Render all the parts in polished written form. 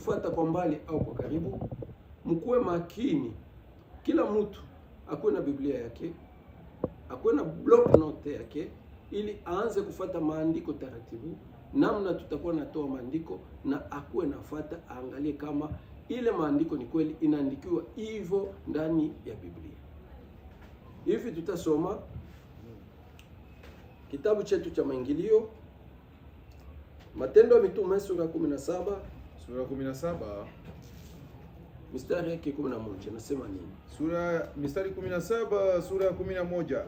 kutufuata kwa mbali au kwa karibu, mkuwe makini. Kila mtu akuwe na Biblia yake, akuwe na block note yake, ili aanze kufuata maandiko taratibu, namna tutakuwa natoa maandiko, na akuwe nafuata, aangalie kama ile maandiko ni kweli inaandikiwa hivyo ndani ya Biblia. Hivi tutasoma kitabu chetu cha Maingilio, Matendo ya Mitume sura 17, sura 17 mstari yake 11 nasema nini? Mstari 17 sura ya 11.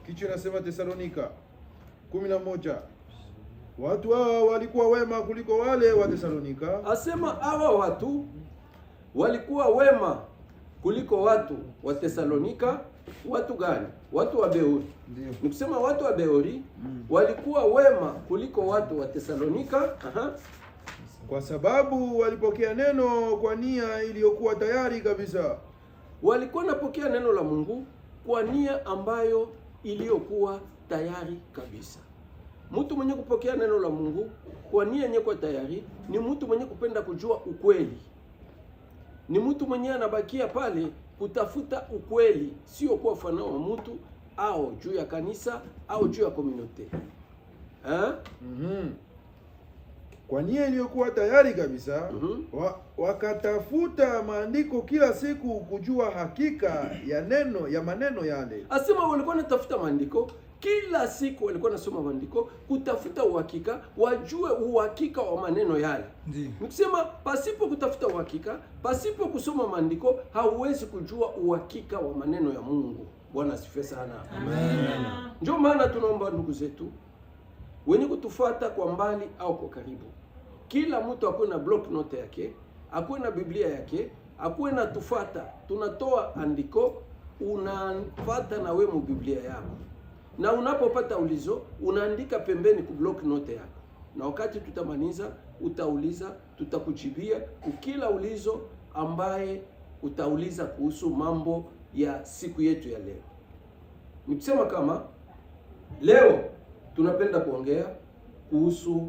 Kichwa inasema Tesalonika 11. Watu hawa walikuwa wema kuliko wale wa Tesalonika. Asema hawa watu walikuwa wema kuliko watu wa Tesalonika. Watu gani? Watu wa Beori. Ndio. Nikusema watu wa Beori walikuwa wema kuliko watu wa Tesalonika. Kwa sababu walipokea neno kwa nia iliyokuwa tayari kabisa. Walikuwa napokea neno la Mungu kwa nia ambayo iliyokuwa tayari kabisa. Mtu mwenye kupokea neno la Mungu kwa nia yenye kwa tayari ni mtu mwenye kupenda kujua ukweli. Ni mtu mwenye anabakia pale kutafuta ukweli, sio kwa fanao wa mtu au juu ya kanisa au juu ya community. Kwa nia iliyokuwa tayari kabisa, wakatafuta maandiko kila siku kujua hakika ya maneno yale. Asema walikuwa natafuta maandiko kila siku, walikuwa nasoma maandiko kutafuta uhakika, wajue uhakika wa maneno yale. Nikisema pasipo kutafuta uhakika, pasipo kusoma maandiko, hauwezi kujua uhakika wa maneno ya Mungu. Bwana asifiwe sana. Amen. Ndio maana tunaomba ndugu zetu wenye kutufuata kwa mbali au kwa karibu, kila mtu akuwe na block note yake, akuwe na Biblia yake, akuwe na tufuata. Tunatoa andiko, unafuata na wewe mu Biblia yako. Na unapopata ulizo, unaandika pembeni ku block note yako. Na wakati tutamaliza, utauliza, tutakujibia kila ulizo ambaye utauliza kuhusu mambo ya siku yetu ya leo. Nikisema kama leo tunapenda kuongea kuhusu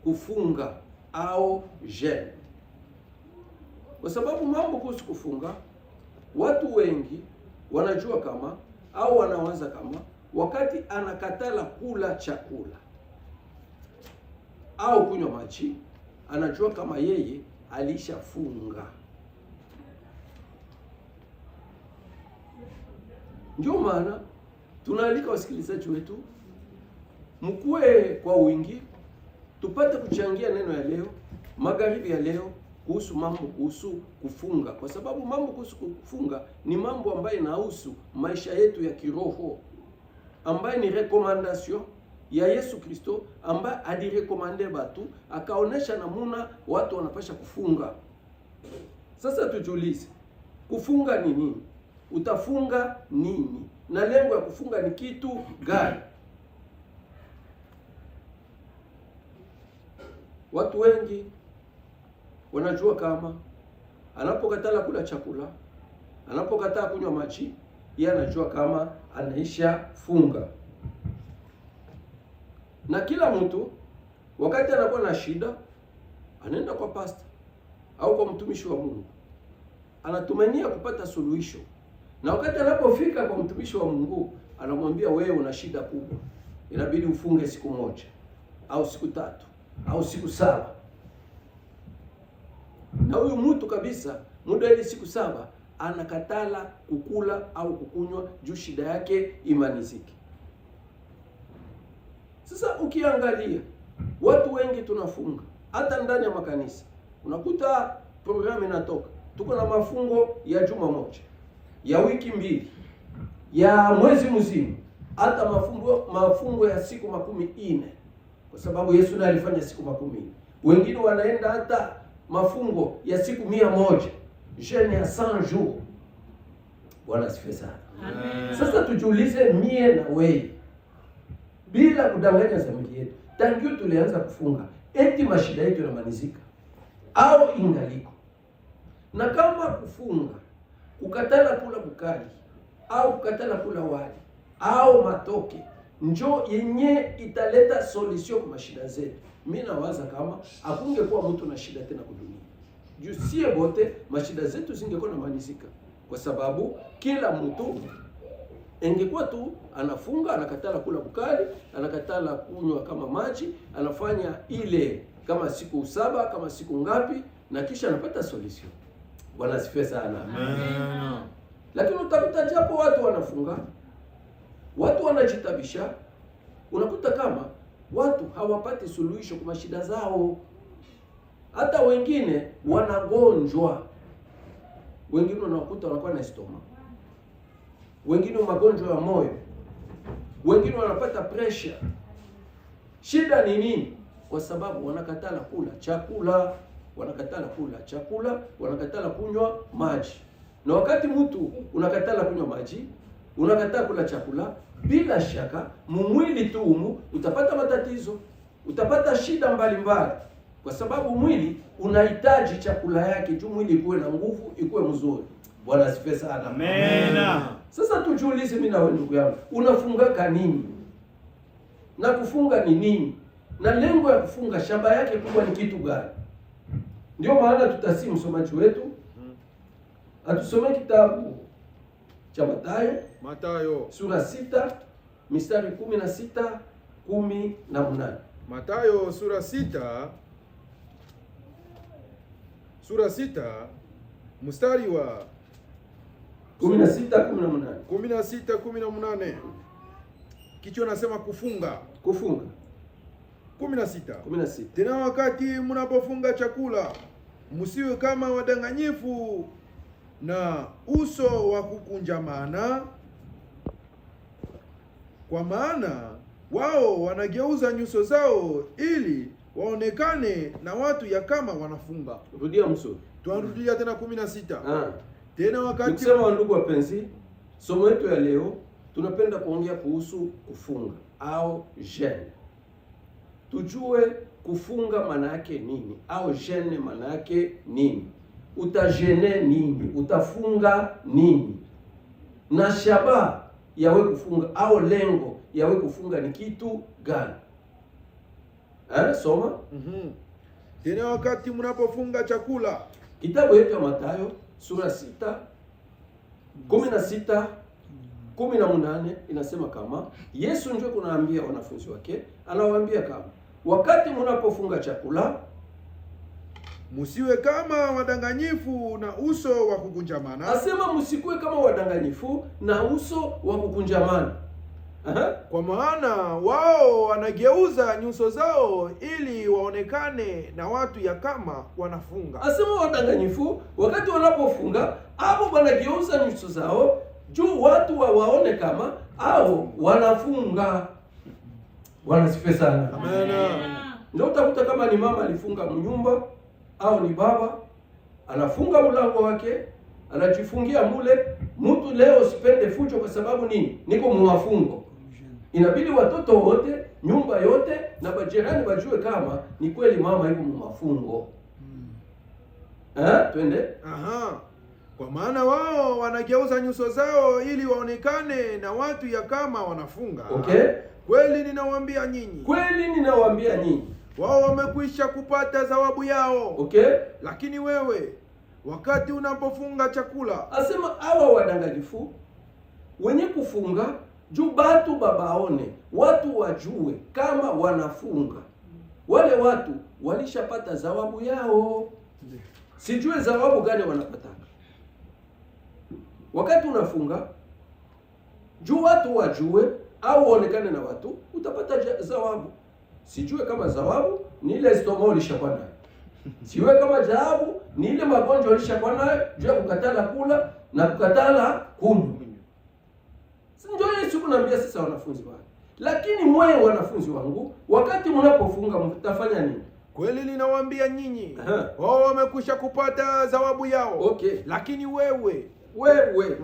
kufunga au jeûne. Kwa sababu mambo kuhusu kufunga, watu wengi wanajua kama au wanawaza kama wakati anakatala kula chakula au kunywa maji, anajua kama yeye alishafunga. Ndio maana tunaalika wasikilizaji wetu mkue kwa wingi, tupate kuchangia neno ya leo, magharibi ya leo, kuhusu mambo kuhusu kufunga. Kwa sababu mambo kuhusu kufunga ni mambo ambayo inahusu maisha yetu ya kiroho, ambayo ni recommendation ya Yesu Kristo, ambaye alirekomande watu, akaonesha namuna watu wanapasha kufunga. Sasa tujiulize, kufunga ni nini? Utafunga nini? Na lengo ya kufunga ni kitu gani? Watu wengi wanajua kama anapokatala kula chakula, anapokataa kunywa maji, yeye anajua kama anaisha funga. Na kila mtu wakati anakuwa na shida, anaenda kwa pastor au kwa mtumishi wa Mungu, anatumania kupata suluhisho. Na wakati anapofika kwa mtumishi wa Mungu, anamwambia wewe una shida kubwa, inabidi ufunge siku moja au siku 3 au siku 7. Na huyu mtu kabisa muda ile siku 7 anakatala kukula au kukunywa juu shida yake imanizike. Sasa ukiangalia watu wengi tunafunga, hata ndani ya makanisa unakuta programu inatoka, tuko na mafungo ya juma moja, ya wiki 2, ya mwezi mzima, hata mafungo ya siku 40, kwa sababu Yesu ndiye alifanya siku 40. Wengine wanaenda hata mafungo ya siku 100, jeûne ya 100 jours. Bwana asifiwe sana. Amen. Sasa tujiulize mie na wewe, bila kudanganya zamiri yetu, tangu tulianza kufunga, eti mashida yetu yanamalizika au ingaliko? Na kama kufunga, kukatala kula bukali au kukatala kula wali au matoke njo yenye italeta solution kwa mashida zetu, mimi nawaza kama hakungekuwa mtu na shida tena kwa dunia. Juu sie bote mashida zetu zingekuwa namalizika, kwa sababu kila mtu ingekuwa tu anafunga, anakatala kula bukali, anakatala kunywa kama maji, anafanya ile kama siku 7 kama siku ngapi, na kisha anapata solution. Bwana asifiwe sana. Amen. Lakini utakuta japo watu wanafunga, watu wanajitabisha, unakuta kama watu hawapati suluhisho kwa shida zao. Hata wengine wanagonjwa, wengine unakuta wanakuwa na stoma, wengine magonjwa ya moyo, wengine wanapata pressure. Shida ni nini? Kwa sababu wanakatala kula chakula, wanakatala kunywa maji. Na wakati mtu unakatala kunywa maji, unakatala kula chakula, bila shaka mwili tu humu utapata matatizo, utapata shida mbalimbali, kwa sababu mwili unahitaji chakula yake juu mwili ikuwe na nguvu, ikuwe mzuri. Bwana asifiwe sana. Amen. Sasa tujiulize, mimi na wewe ndugu yangu, unafungaka nini? Na kufunga ni nini? Na lengo ya kufunga shamba yake kubwa ni kitu gani? Ndio maana tutasi msomaji wetu atusome kitabu cha Mathayo sura 6 mistari 16 18. Mathayo sura 6 mstari wa 16-18. Kichwa nasema kufunga. 16. Tena wakati mnapofunga chakula, msiwe kama wadanganyifu na uso wa kukunjamana, kwa maana wao wanageuza nyuso zao ili waonekane na watu ya kama wanafunga. Rudia msuri. Tuarudia tena 16. Tena wakati nikisema, ndugu wapenzi, somo letu ya leo tunapenda kuongea kuhusu kufunga au jeûne. Tujue kufunga maana yake nini au jeûne maana yake nini? Utajene nini? Utafunga nini? Na shabaha yawe kufunga au lengo yawe kufunga ni kitu gani? Soma. Tena wakati mnapofunga chakula. Kitabu yetu ya Mathayo sura 6 16-18 inasema kama Yesu ndio kunaambia wanafunzi wake, anawaambia kama wakati mnapofunga chakula, msiwe kama wadanganyifu na uso wa kukunjamana. Asema msikuwe kama wadanganyifu na uso wa kukunjamana. Kwa maana wao wanageuza nyuso zao ili waonekane na watu ya kama wanafunga. Asema wadanganyifu wakati wanapofunga, hapo wanageuza nyuso zao juu watu waone kama au wanafunga. Bwana sifa sana. Amen. Ndio utakuta kama ni mama alifunga mnyumba au ni baba anafunga mlango wake, anajifungia mule. Mtu leo sipende fujo kwa sababu nini? Niko mwafungo. Inabidi watoto wote, nyumba yote na majirani wajue kama ni kweli mama yuko mwafungo. Twende. Kwa maana wao wanageuza nyuso zao ili waonekane na watu ya kama wanafunga. Kweli ninawaambia nyinyi. Wao wamekwisha kupata thawabu yao. Lakini wewe wakati unapofunga chakula. Asema hawa wadanganyifu wenye kufunga juu batu babaone, watu wajue kama wanafunga. Wale watu walishapata thawabu yao. Sijue thawabu gani wanapata. Wakati unafunga juu watu wajue au uonekane na watu, utapata thawabu. Sijue kama thawabu ni ile stoma ulishakuwa nayo. Siwe kama thawabu ni ile magonjwa ulishakuwa nayo, juu kukatala kula na kukatala kunywa. Ndio Yesu kunaambia sasa wanafunzi wake. Lakini mwe wanafunzi wangu, wakati mnapofunga mtafanya nini? Kweli ninawaambia nyinyi, wao wamekwisha kupata thawabu yao. Lakini wewe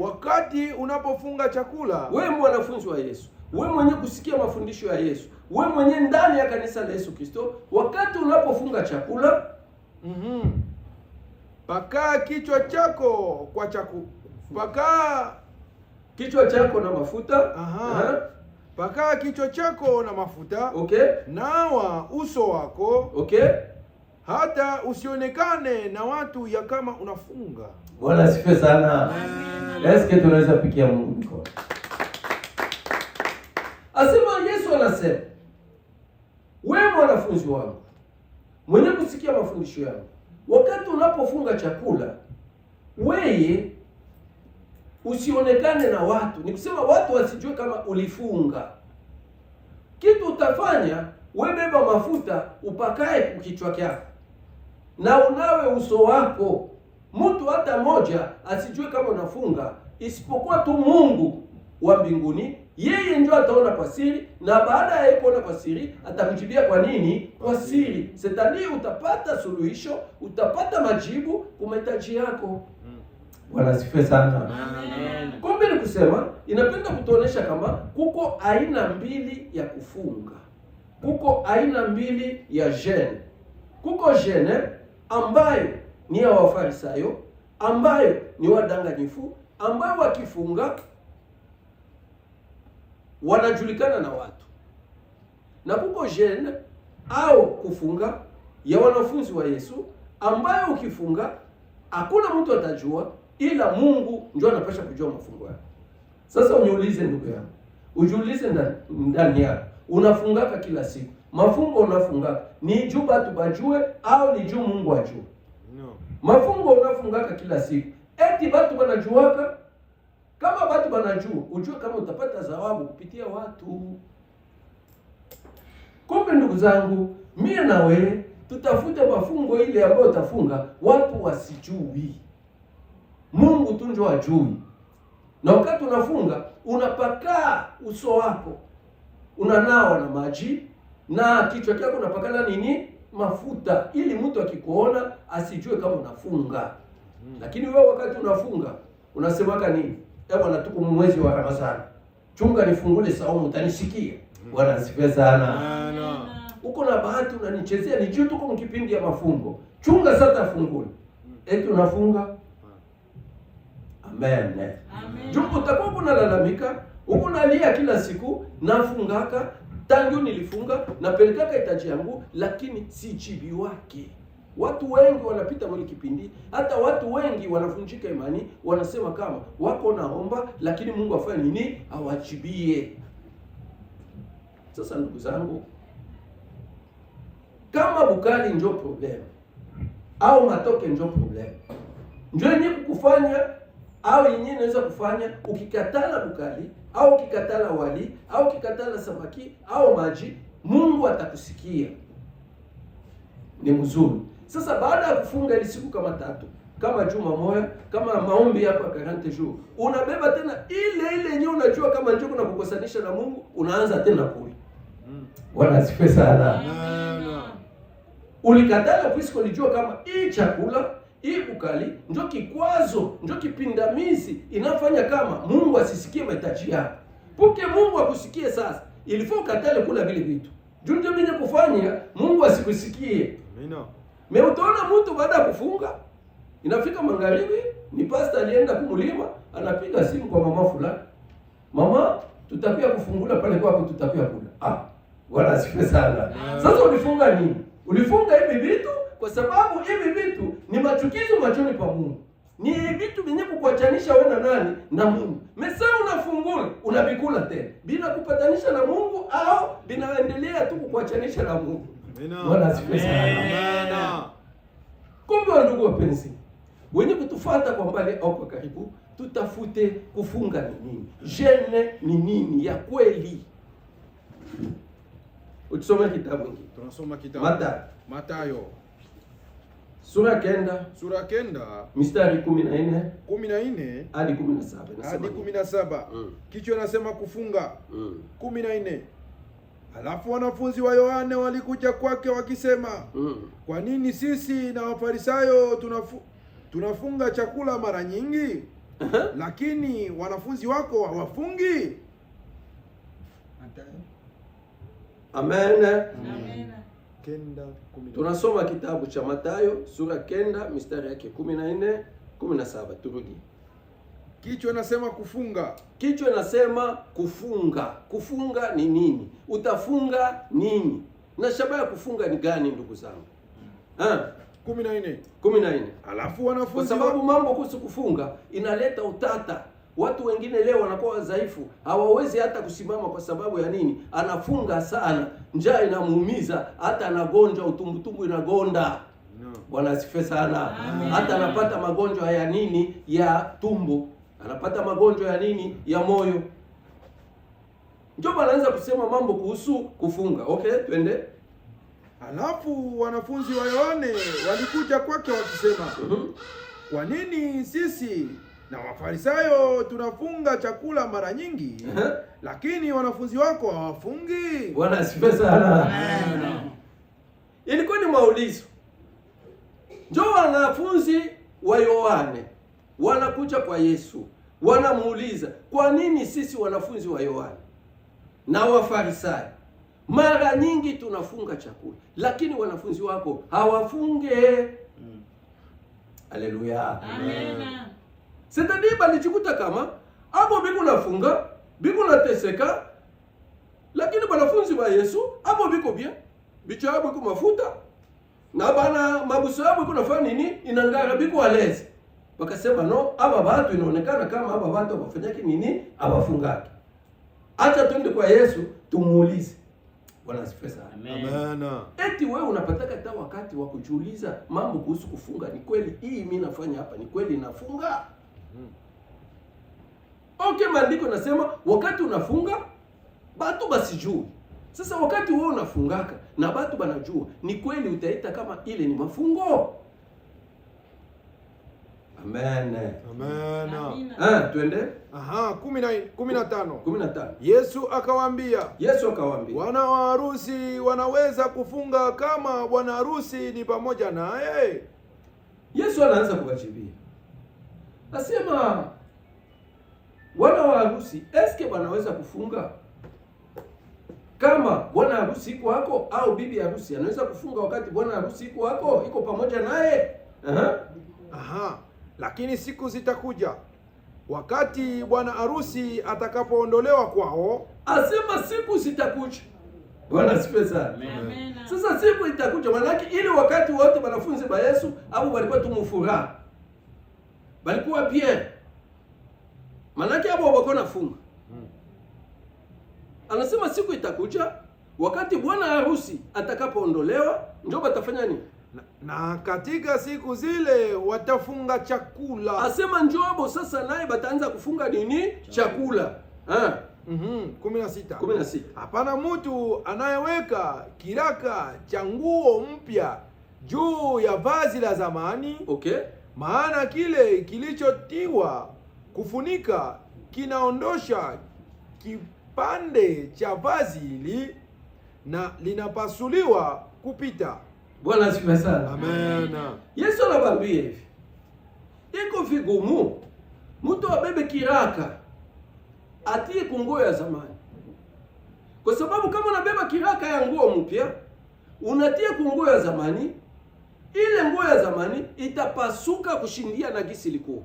wakati unapofunga chakula, wewe mwanafunzi wa Yesu, wewe mwenye kusikia mafundisho ya Yesu, wewe mwenye ndani ya kanisa la Yesu Kristo, wakati unapofunga chakula, paka kichwa chako kwa chakula, paka kichwa chako na mafuta, Paka kichwa chako na mafuta. Okay. Nawa uso wako. Okay. Hata usionekane na watu ya kama unafunga. Bwana asifiwe sana. Eske tunaweza pikia Mungu mikono? Asema Yesu anasema, wewe mwanafunzi wangu, mwenye kusikia mafundisho yangu, wakati unapofunga chakula, wewe usionekane na watu. Ni kusema watu wasijue kama ulifunga. Kitu utafanya, wewe beba mafuta upakae kwa kichwa chako na unawe uso wako. Mtu hata moja asijue kama unafunga, isipokuwa tu Mungu wa mbinguni. Yeye ndio ataona kwa siri, na baada ya kuona kwa siri atakujibia kwa nini? Kwa siri. Setani utapata suluhisho, utapata majibu kwa mahitaji yako. Bwana asifiwe sana. Amen. Kumbe ni kusema inapenda kutuonesha kama kuko aina mbili ya kufunga. Kuko aina mbili ya jeûne. Kuko jeûne ambayo ni ya Wafarisayo, ambayo ni wadanganyifu, ambayo wakifunga wanajulikana na watu. Na kuko jeûne au kufunga ya wanafunzi wa Yesu, ambayo ukifunga hakuna mtu atajua, ila Mungu ndio anapasha kujua mafungo yako. Sasa uniulize ndugu yangu, ujiulize ndani yako, unafungaka kila siku? Mafungo unafungaka ni juu batu bajue au ni juu Mungu ajue? No. Mafungo unafungaka kila siku eti batu banajuaka? Kama batu banajua, ujue kama utapata zawabu kupitia watu. Kumbe ndugu zangu, mimi na wewe tutafute mafungo ile ambayo utafunga watu wasijui. Mungu tu ndio ajui. Na wakati unafunga, unapaka uso wako, unanawa na maji, na kichwa chako unapakana nini? Mafuta, ili mtu akikuona asijue kama unafunga. Lakini wewe wakati unafunga, unasemaka nini? Bwana, tuko mwezi wa Ramadhani, chunga nifungule saumu, utanisikia. Bwana asifiwe sana. Uko na bahati unanichezea, ni juu tuko mkipindi ya mafungo. Chunga sasa fungule. Eti unafunga? Amen. Amen. Juu utakuwa unalalamika, uko nalia kila siku, nafungaka, tangu nilifunga, napelekaka hitaji yangu, lakini si jibi wake. Watu wengi wanapita mwili kipindi, hata watu wengi wanavunjika imani, wanasema kama wako naomba, lakini Mungu afanye nini? Awajibie. Sasa ndugu zangu, kama bukali ndio problem au matoke ndio problem, ndio yenye kukufanya au yenye inaweza kufanya ukikatala bukali au ukikatala wali au ukikatala samaki au maji, Mungu atakusikia. Ni mzuri. Sasa baada ya kufunga ile siku kama 3, kama juma moja, kama maombi yako 40 jours, unabeba tena ile yenyewe unajua kama njoo kuna kukosanisha na Mungu, unaanza tena kule. Bwana asifiwe sana. Ulikatala puisque ulijua kama hii chakula, hii ukali ndio kikwazo, ndio kipindamizi inafanya kama Mungu asisikie mahitaji yako. Puke Mungu akusikie sasa, ilifaa ukatale kula vile vitu. Ndio mwenye kufanya Mungu asikusikie. Amina. Utaona mtu baada ya kufunga, inafika magharibi, ni pastor alienda kumulima, anapiga simu kwa mama fulani. Mama, tutakuja kufungula pale kwako, tutakuja kula. Bwana asifiwe sana. Sasa ulifunga nini? Ulifunga hivi vitu kwa sababu hivi vitu ni machukizo machoni pa Mungu. Ni vitu vyenye kukuachanisha wewe na nani? Na Mungu. Mesa unafungula, unabikula tena bila kupatanisha na Mungu, au binaendelea tu kukuachanisha na Mungu. Bwana asifiwe sana. Kumbe ndugu wapenzi, wenye kutufuata kwa mbali au kwa karibu, tutafute kufunga ni nini? Jeûne ni nini ya kweli? Utusome kitabu hiki. Tunasoma kitabu Mathayo. Sura kenda mistari 14 hadi 17. Kichwa nasema kufunga. 14. Alafu wanafunzi wa Yohane walikuja kwake wakisema, kwa nini sisi na Wafarisayo tunafunga chakula mara nyingi, lakini wanafunzi wako hawafungi? Amen. Tunasoma kitabu cha Mathayo sura 9 mistari yake 14 17. Turudi. Kichwa nasema kufunga. Kichwa nasema kufunga. Kufunga ni nini? Utafunga nini? Na shabaha ya kufunga ni gani ndugu zangu? 14. Alafu wanafunzi, kwa sababu mambo kuhusu kufunga inaleta utata. Watu wengine leo wanakuwa wadhaifu, hawawezi hata kusimama. Kwa sababu ya nini? Anafunga sana, njaa inamuumiza, hata anagonjwa, utumbutumbu inagonda. Bwana asifiwe sana. Hata anapata magonjwa ya nini? Ya tumbo. Anapata magonjwa ya nini? Ya moyo. Ndio anaanza kusema mambo kuhusu kufunga. Okay, twende. Alafu wanafunzi wa Yohane walikuja kwake wakisema, kwa nini sisi na Wafarisayo tunafunga chakula mara nyingi, lakini wanafunzi wako hawafungi? Bwana asifiwe sana. Ilikuwa ni maulizo. Ndio wanafunzi wa Yohane wanakuja kwa Yesu, wanamuuliza, kwa nini sisi wanafunzi wa Yohane na Wafarisayo mara nyingi tunafunga chakula, lakini wanafunzi wako hawafunge? Haleluya. Amen. C'est-à-dire balijikuta kama hapo biko nafunga, biko nateseka, lakini wanafunzi wa Yesu hapo biko bien. Bicho hapo biko mafuta na bana mabuso hapo biko nafanya nini? Inangara biko alezi. Wakasema no, aba watu inaonekana kama aba watu wafanyaki nini? Abafungaki. Acha twende kwa Yesu tumuulize. Bwana asifiwe sana. Amen. Eti wewe unapataka hata wakati wa kujiuliza mambo kuhusu kufunga, ni kweli hii mimi nafanya hapa, ni kweli nafunga? Okay, maandiko nasema wakati unafunga batu basijui. Sasa wakati wewe unafungaka na batu banajua, ni kweli utaita kama ile ni mafungo? Amen. Amen. Twende. 15. Yesu akawaambia, wana wa harusi wanaweza kufunga kama bwana harusi ni pamoja naye? Yesu anaanza kuwajibia. Asema wana wa harusi eske wanaweza kufunga kama bwana harusi iko wako, au bibi harusi anaweza kufunga wakati bwana harusi iko wako, iko pamoja naye? Lakini siku zitakuja wakati bwana harusi atakapoondolewa kwao. Asema siku zitakuja. Bwana asifiwe sana. Amen. Sasa siku itakuja, maana ile wakati wote wanafunzi ba Yesu au walikuwa tumufuraha, walikuwa bien, maana hapo wako nafunga. Anasema siku itakuja wakati bwana harusi atakapoondolewa, ndio batafanya nini? Na katika siku zile watafunga chakula. Asema njobo sasa naye bataanza kufunga nini? Chakula. 16. Hapana mtu anayeweka kiraka cha nguo mpya juu ya vazi la zamani. Okay. Maana kile kilichotiwa kufunika kinaondosha kipande cha vazi hili na linapasuliwa kupita. Bwana asifiwe sana. Amen. Yesu anawaambia hivi, iko vigumu mtu abebe kiraka atie kunguo ya zamani, kwa sababu kama unabeba kiraka ya nguo mpya unatia kunguo ya zamani, ile nguo ya zamani itapasuka kushindia na gisi ilikuwa.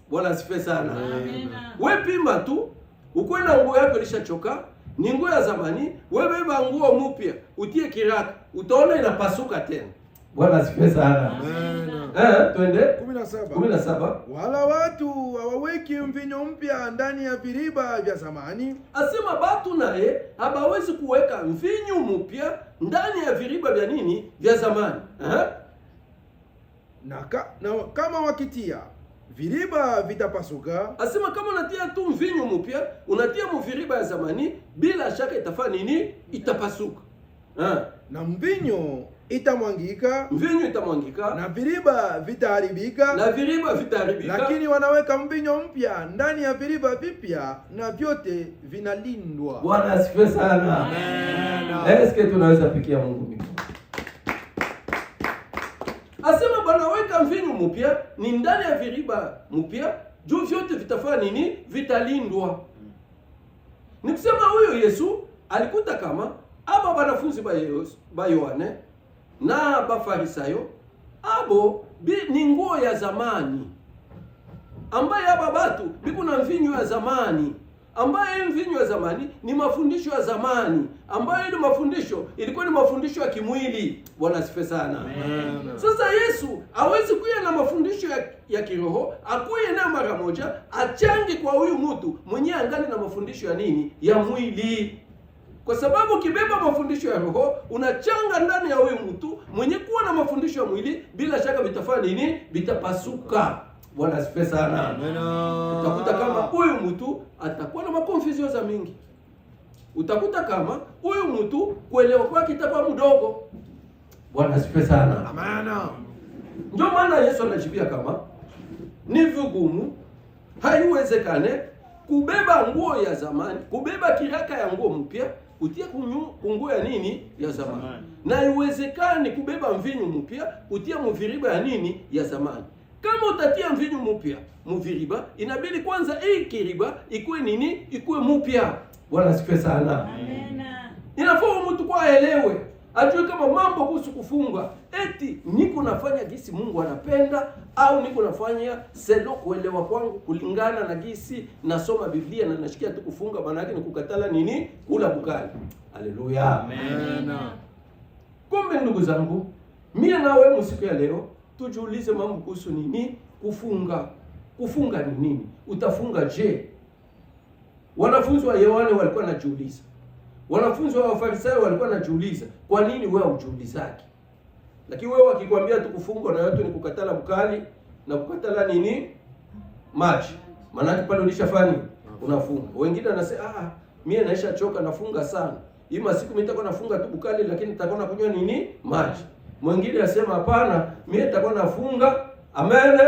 Bwana asifiwe sana. Amen. Wewe pima tu, ukwenda nguo yako ilishachoka, ni nguo ya zamani, wewe beba nguo mpya utie kiraka, utaona inapasuka tena. Bwana asifiwe sana. Amen. Twende 17. Wala watu hawaweki mvinyo mpya ndani ya viriba vya zamani. Asema batu naye habawezi kuweka mvinyo mpya ndani ya viriba vya nini? Vya zamani. Na kama wakitia, viriba vitapasuka. Asema kama unatia tu mvinyo mpya, unatia mviriba ya zamani, bila shaka itafanya nini? Itapasuka. Na mvinyo itamwangika, na viriba vitaharibika, lakini wanaweka mvinyo mpya ndani ya viriba vipya, na vyote vinalindwa. Bwana asifiwe sana. Amen. Eske tunaweza pikia Mungu mikono? Asema Bwana weka mvinyo mpya ni ndani ya viriba mpya, juu vyote vitafanya nini? Vitalindwa. Nikusema huyo Yesu alikuta kama aba wanafunzi ba Yohane na Bafarisayo abo ni nguo ya zamani. ambaye hapa batu biko na mvinyo ya zamani, ambaye mvinyo ya zamani ni mafundisho ya zamani, ambayo ile mafundisho ilikuwa ni mafundisho ya kimwili. Bwana asifiwe sana. Amen. Sasa Yesu hawezi kuja na mafundisho ya kiroho, akuye nayo mara moja achange kwa huyu mtu mwenye angali na mafundisho ya nini? Ya mwili. Kwa sababu ukibeba mafundisho ya roho unachanga ndani ya huyu mtu mwenye kuwa na mafundisho ya mwili, bila shaka vitafanya nini? Vitapasuka. Bwana asifiwe sana. Amen. Utakuta kama huyu mtu atakuwa na makonfuzio za mingi. Utakuta kama huyu mtu kuelewa kwake itakuwa mdogo. Bwana asifiwe sana. Amen. Ndio maana Yesu anajibia kama ni vigumu, haiwezekane kubeba nguo ya zamani, kubeba kiraka ya nguo mpya kutia kunguo ya nini? Ya zamani. Na haiwezekani kubeba mvinyo mpya kutia mviriba ya nini? Ya zamani. Kama utatia mvinyo mpya mviriba, inabidi kwanza hii kiriba ikuwe nini? Ikuwe mpya. Bwana asifiwe sana. Amen. Inafaa mtu kwa aelewe, ajue kama mambo kuhusu kufunga, eti niko nafanya gisi Mungu anapenda au niko nafanya selo kuelewa kwangu kulingana na gisi nasoma Biblia na nashikia tu kufunga, maana yake ni kukatala nini? Kula bukali. Haleluya. Amen. Kumbe ndugu zangu, mimi na wewe msiku ya leo tujiulize mambo kuhusu nini? Kufunga. Kufunga ni nini? Utafunga je? Wanafunzi wa Yohane walikuwa wanajiuliza. Wanafunzi wa Wafarisayo walikuwa wanajiuliza, kwa nini wewe hujiulizaki? Lakini wewe wakikwambia tu kufunga na yote ni kukatala bukali na kukatala nini? Maji. Maana pale ulishafanya unafunga. Wengine wanasema mimi naisha choka nafunga sana. Hii masiku mimi nitakuwa nafunga tu bukali lakini nitakuwa nakunywa nini? Maji. Mwingine anasema hapana, mimi nitakuwa nafunga. Amen.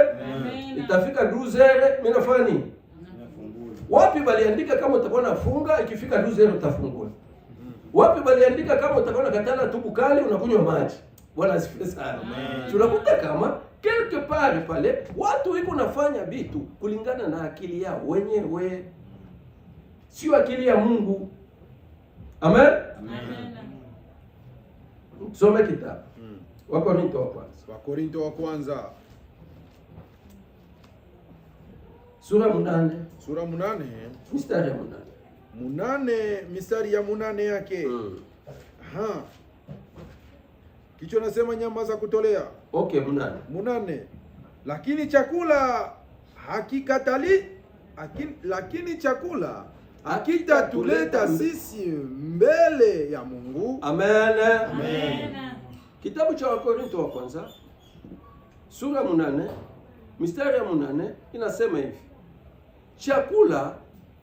Itafika 12 mimi nafanya nini? Wapi baliandika kama utakuwa nafunga ikifika 12 utafungua? Wapi baliandika kama utakuwa nakatala tu bukali unakunywa maji? Bwana asifiwe sana. Tunakuta kama quelque part pale watu wiko nafanya vitu kulingana na akili yao wenyewe, sio akili ya Mungu. Amen. Amen. Soma kitabu Wakorintho wa kwanza. Wakorintho wa kwanza. Sura 8. Sura 8. Mstari ya 8. 8 mistari ya 8 yake. Kichwa nasema nyama za kutolea. Okay, 8. 8. Lakini chakula hakitatuleta sisi mbele ya Mungu. Amen. Amen. Kitabu cha Wakorintho wa kwanza sura 8 mstari ya 8 inasema hivi: chakula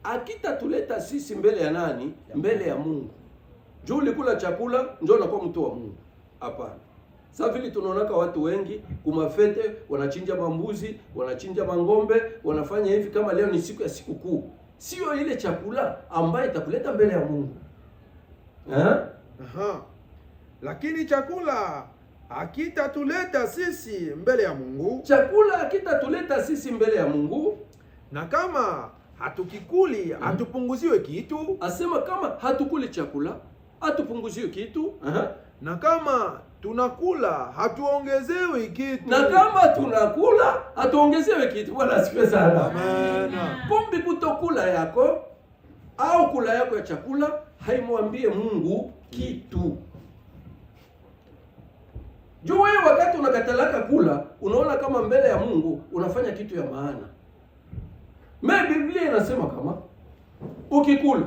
hakitatuleta sisi mbele ya nani? Mbele ya Mungu. Juu ulikula chakula ndio unakuwa mtu wa Mungu? Hapana. Sasa vile tunaonaka watu wengi kumafete wanachinja mambuzi, wanachinja mangombe, wanafanya hivi kama leo ni siku ya sikukuu. Sio ile chakula ambaye itakuleta mbele ya Mungu. Lakini chakula hakitatuleta sisi mbele ya Mungu. Chakula hakitatuleta sisi mbele ya Mungu. Na kama hatukikuli hatupunguziwe kitu. Asema kama hatukuli chakula hatupunguziwe kitu. Na kama tunakula hatuongezewe kitu. Na kama tunakula hatuongezewe kitu. Bwana asifiwe sana. Amen. Kumbe kutokula yako au kula yako ya chakula haimwambie Mungu kitu. Juu wewe wakati unakatalaka kula, unaona kama mbele ya Mungu unafanya kitu ya maana. Biblia inasema kama ukikula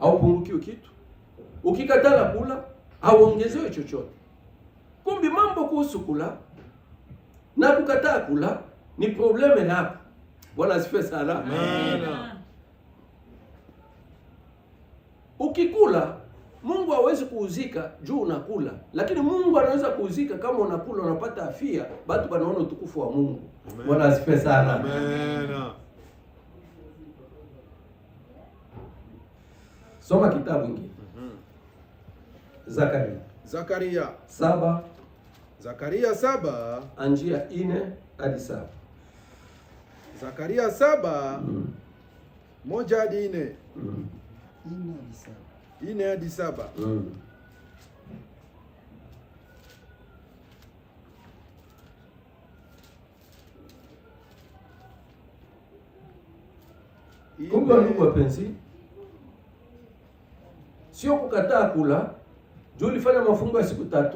haupungukiwi kitu. Ukikatala kula hauongezewe chochote. Kumbe mambo kuhusu kula na kukataa kula ni probleme hapa. Bwana asifiwe sana. Amen. Ukikula Mungu hawezi kuuzika juu unakula, lakini Mungu anaweza kuuzika kama unakula unapata afya, bado banaona utukufu wa Mungu. Bwana asifiwe sana. Amen. Soma kitabu kingine. Zakaria 7. Zakaria 7 anjia 4 hadi 7. Zakaria 7 1 hadi 4. 4 hadi 7. Kumbe ndugu wapenzi, sio kukataa kula. Juu ulifanya mafungo ya siku 3,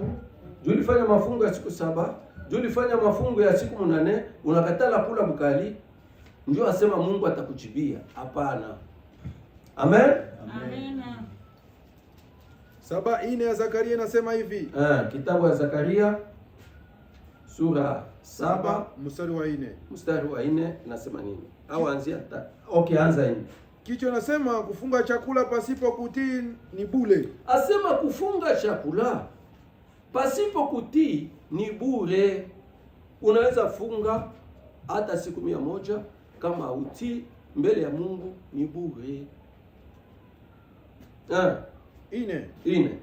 juu ulifanya mafungo ya siku 7, juu ulifanya mafungo ya siku 8, unakatala kula bukali, ndio asema Mungu atakujibia? Hapana. Amen. Amen. 7:4 ya Zakaria inasema hivi. Kitabu ya Zakaria sura 7 mstari wa 4 nasema nini? Au anzia anza nini? Kichwa nasema kufunga chakula pasipo kutii ni bure. Asema kufunga chakula pasipo kutii ni bure. Unaweza funga hata siku 100, kama utii mbele ya Mungu ni bure. Ine.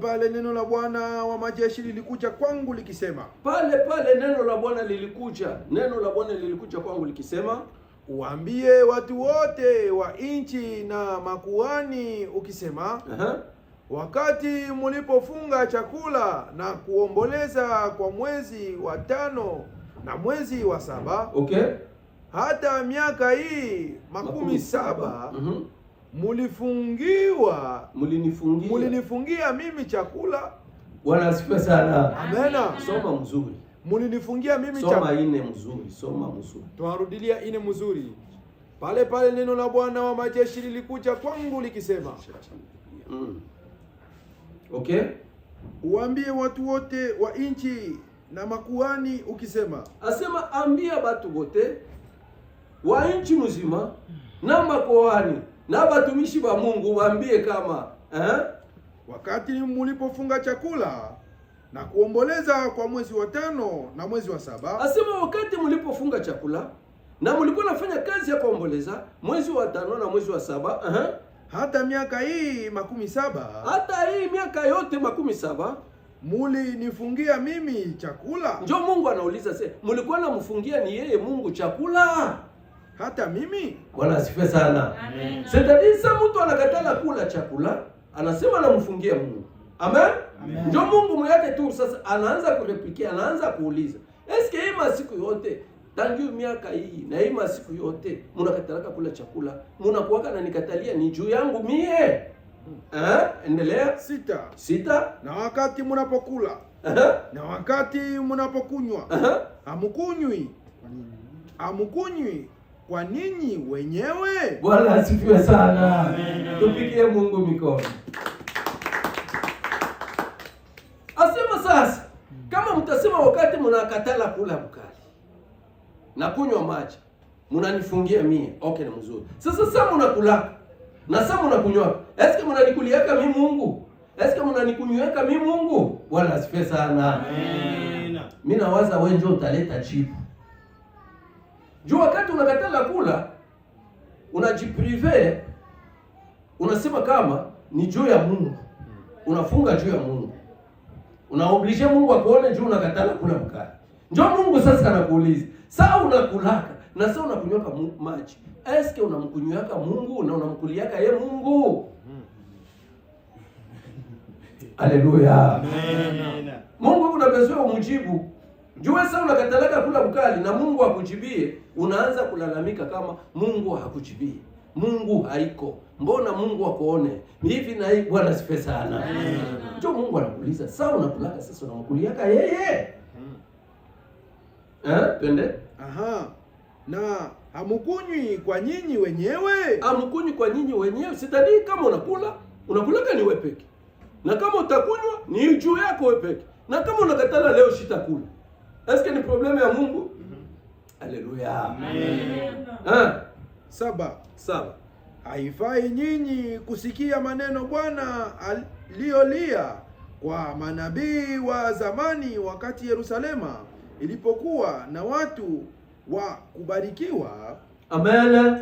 Pale neno la Bwana wa majeshi lilikuja kwangu likisema. Pale neno la Bwana lilikuja kwangu likisema, uambie watu wote wa nchi na makuhani ukisema, wakati mlipofunga chakula na kuomboleza kwa mwezi wa 5 na mwezi wa 7, hata miaka hii 17, mulinifungia mimi chakula. Bwana asifiwe sana. Amena. Soma mzuri. Mulinifungia mimi chakula. Soma 4 mzuri, soma mzuri. Tuarudilia 4 mzuri. Pale neno la Bwana wa majeshi lilikuja kwangu likisema. Uambie watu wote wa nchi na makuhani ukisema. Asema ambia watu wote wa nchi mzima na makuhani na watumishi wa Mungu, waambie kama wakati mlipofunga chakula na kuomboleza kwa mwezi wa 5 na mwezi wa 7. Asema wakati mlipofunga chakula na mlikuwa nafanya kazi ya kuomboleza mwezi wa 5 na mwezi wa 7, hata miaka hii 17, hata hii miaka yote 17, mulinifungia mimi chakula. Ndio Mungu anauliza sasa, mlikuwa namfungia ni yeye Mungu chakula? Hata mimi. Bwana asifiwe sana. Amen. Sasa mtu anakatala kula chakula, anasema anamfungia Mungu. Amen. Ndio Mungu mwake tu sasa anaanza kureplikia, anaanza kuuliza, eske hii masiku yote tangu miaka hii na hii masiku yote mnakatalaka kula chakula, mnakuwaka na nikatalia ni juu yangu mie? Endelea. 6. Na wakati mnapokula na wakati mnapokunywa, amukunywi kwa ninyi wenyewe. Bwana asifiwe sana. Tupigie Mungu mikono. Asema sasa, kama mtasema wakati mnakatala kula bukali na kunywa maji, mnanifungia mie, ni mzuri. Sasa mnakulaka na sasa mnakunywa, eske mnanikuliaka mimi Mungu? Eske mnanikunyweka mimi Mungu? Bwana asifiwe sana. Amen. Mimi nawaza wewe ndio utaleta jibu. Juu wakati unakatala kula, unajiprive, unasema kama ni juu ya Mungu. Unafunga juu ya Mungu. Unaoblige Mungu akuone juu unakatala kula bukali. Njoo Mungu sasa anakuuliza, sasa unakulaka na sasa unakunywaka maji, eske unamkunywaka Mungu na unamkuliaka ye Mungu? Haleluya. Amen. Mungu kunapeswa umjibu. Jua sasa unakatalaka kula bukali na Mungu akujibie, unaanza kulalamika kama Mungu hakujibie. Mungu haiko. Mbona Mungu akuone? Hivi na hivi. Bwana asifiwe sana. Njoo Mungu anakuuliza, sasa unakulaka sasa unamkuliaka yeye? Twende. Na hamukunywi kwa nyinyi wenyewe. Hamukunywi kwa nyinyi wenyewe. Sitadii kama unakulaka ni wewe peke. Na kama utakunywa ni juu yako wewe peke. Na kama unakatala leo shitakula, eske ni problemu ya Mungu? Haleluya. Amen. 7. Haifai nyinyi kusikia maneno Bwana aliyolia kwa manabii wa zamani, wakati Yerusalema ilipokuwa na watu wa kubarikiwa. Amen.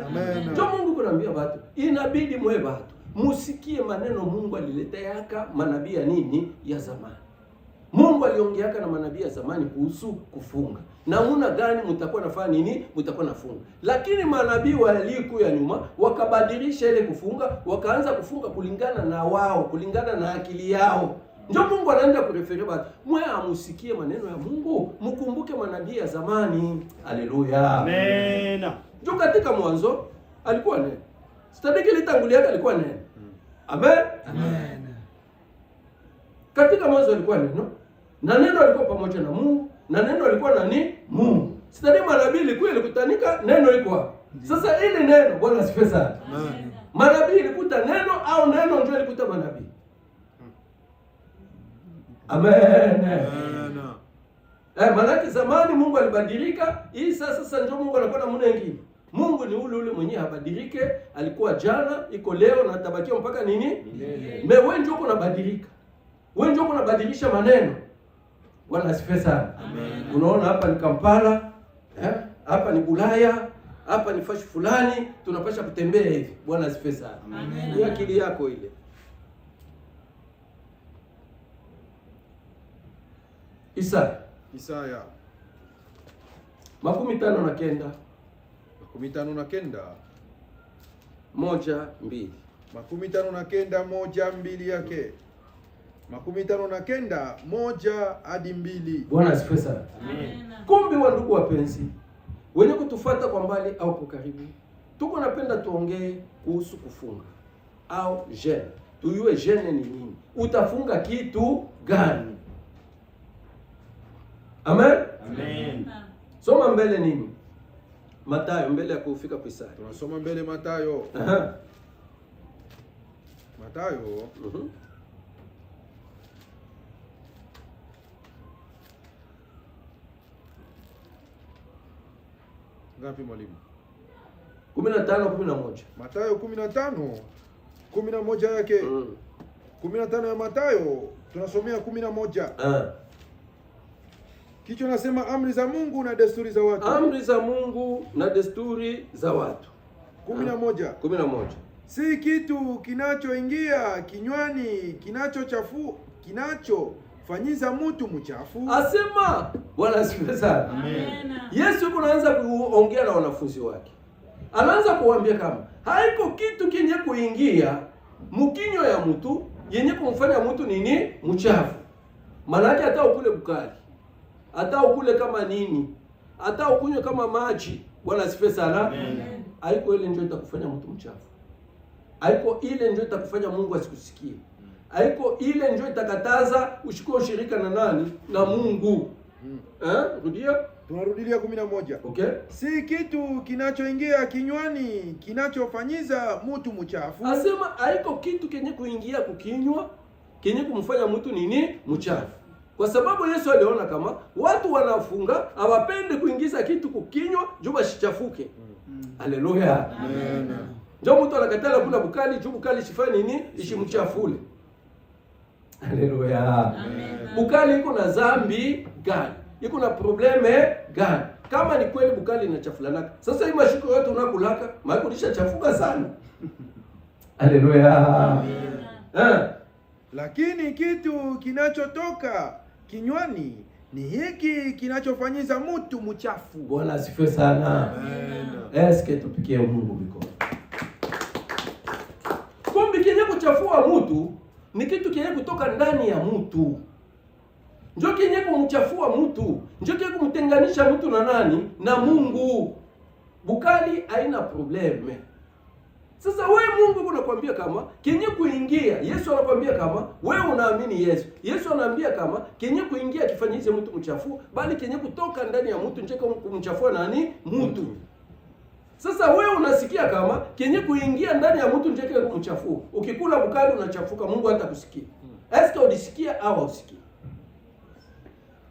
Ndio Mungu kunaambia watu, inabidi mwe watu musikie maneno Mungu alileteaka manabii ya nini ya zamani. Mungu aliongeaka na manabii ya zamani kuhusu kufunga. Namna gani mtakuwa nafanya nini? Mtakuwa nafunga. Lakini manabii waliokuwa nyuma wakabadilisha ile kufunga, wakaanza kufunga kulingana na wao, kulingana na akili yao. Ndio Mungu anaenda kureferia watu, mwe amusikie maneno ya Mungu, mkumbuke manabii ya zamani. Haleluya. Amen. Ndio katika Mwanzo alikuwa neno. Sadiki litangulia alikuwa neno. Amen. Amen. Katika mwanzo alikuwa neno, na neno alikuwa pamoja na Mungu, na neno alikuwa nani? Mungu. Sadiki manabii ilikuwa ilikutanika, neno liko hapo. Sasa ili neno, Bwana asifiwe sana. Amen. Manabii ilikuta neno au neno ndio ilikuta manabii? Amen. Maana zamani Mungu alibadilika, hii sasa ndio Mungu anakuwa na mwana mwingine. Mungu ni ule mwenyewe habadilike, alikuwa jana, iko leo na atabakia mpaka nini? Milele. Wewe ndio uko unabadilika. Wewe ndio uko unabadilisha maneno. Bwana asifiwe sana. Amen. Unaona hapa ni Kampala, hapa ni Bulaya, hapa ni fashi fulani, tunapasha kutembea hivi. Bwana asifiwe sana. Amen. Ni akili yako ile. Isaya 59 1:2. 59 yake 59 1 hadi 2. Bwana asifiwe sana. Amen. Kumbe wa ndugu wapenzi, wenye kutufuata kwa mbali au kwa karibu, tuko napenda tuongee kuhusu kufunga au jeûne. Tuyue jeûne ni nini? Utafunga kitu gani? Amen. Amen. Soma mbele nini? Mathayo, mbele ya kufika kwa Isaya. Tunasoma mbele Mathayo. Mathayo. Ngapi mwalimu? 15:11. Mathayo 15:11 yake. 15 ya Mathayo tunasomea 11. Kichwa nasema amri za Mungu na desturi za watu. Amri za Mungu na desturi za watu. 11. Si kitu kinachoingia kinywani kinachofanyiza mtu mchafu. Asema Bwana asifiwe sana. Amen. Yesu kunaanza kuongea na wanafunzi wake. Anaanza kuwaambia kama haiko kitu kenye kuingia mkinywa ya mtu yenye kumfanya mtu nini? Mchafu. Maana yake hata ukule bukali, hata ukule kama nini, hata ukunywe kama maji. Bwana asifiwe sana. Amen. Haiko ile ndio itakufanya mtu mchafu. Haiko ile ndio itakufanya Mungu asikusikie. Haiko ile ndio itakataza ushikue ushirika na nani? Na Mungu. Rudia. Tunarudilia 11. Okay. Si kitu kinachoingia kinywani kinachofanyiza mtu mchafu. Asema haiko kitu kenye kuingia kukinywa kenye kumfanya mtu nini? Mchafu. Kwa sababu Yesu aliona kama watu wanafunga hawapende kuingiza kitu kukinywa juba shichafuke. Haleluya. Amen. Ndio mtu anakatala kula bukali, juu bukali shifanye nini? Ishimchafule. Haleluya. Amen. Bukali iko na zambi gani? Iko na probleme gani? Kama ni kweli bukali inachafulana. Sasa hii mashiko yote unakulaka, maana chafuka sana. Haleluya. Amen. Lakini kitu kinachotoka kinywani ni hiki kinachofanyiza mtu mchafu. Bwana asifiwe sana. Amen. Eske tupikie Mungu mikono. Kumbe kenye kuchafua mtu ni kitu kenye kutoka ndani ya mtu. Ndio kenye kumchafua mtu, ndio kenye kumtenganisha mtu na nani? Na Mungu. Bukali haina probleme. Sasa wewe Mungu unakwambia kama kenye kuingia, Yesu anakwambia kama wewe unaamini Yesu. Yesu anaambia kama kenye kuingia kifanyize mtu mchafu, bali kenye kutoka ndani ya mtu nje kumchafua nani? Mtu. Sasa wewe unasikia kama kenye kuingia ndani ya mtu nje kumchafua. Ukikula bukali unachafuka, Mungu hatakusikia. Eske udisikia au usikie?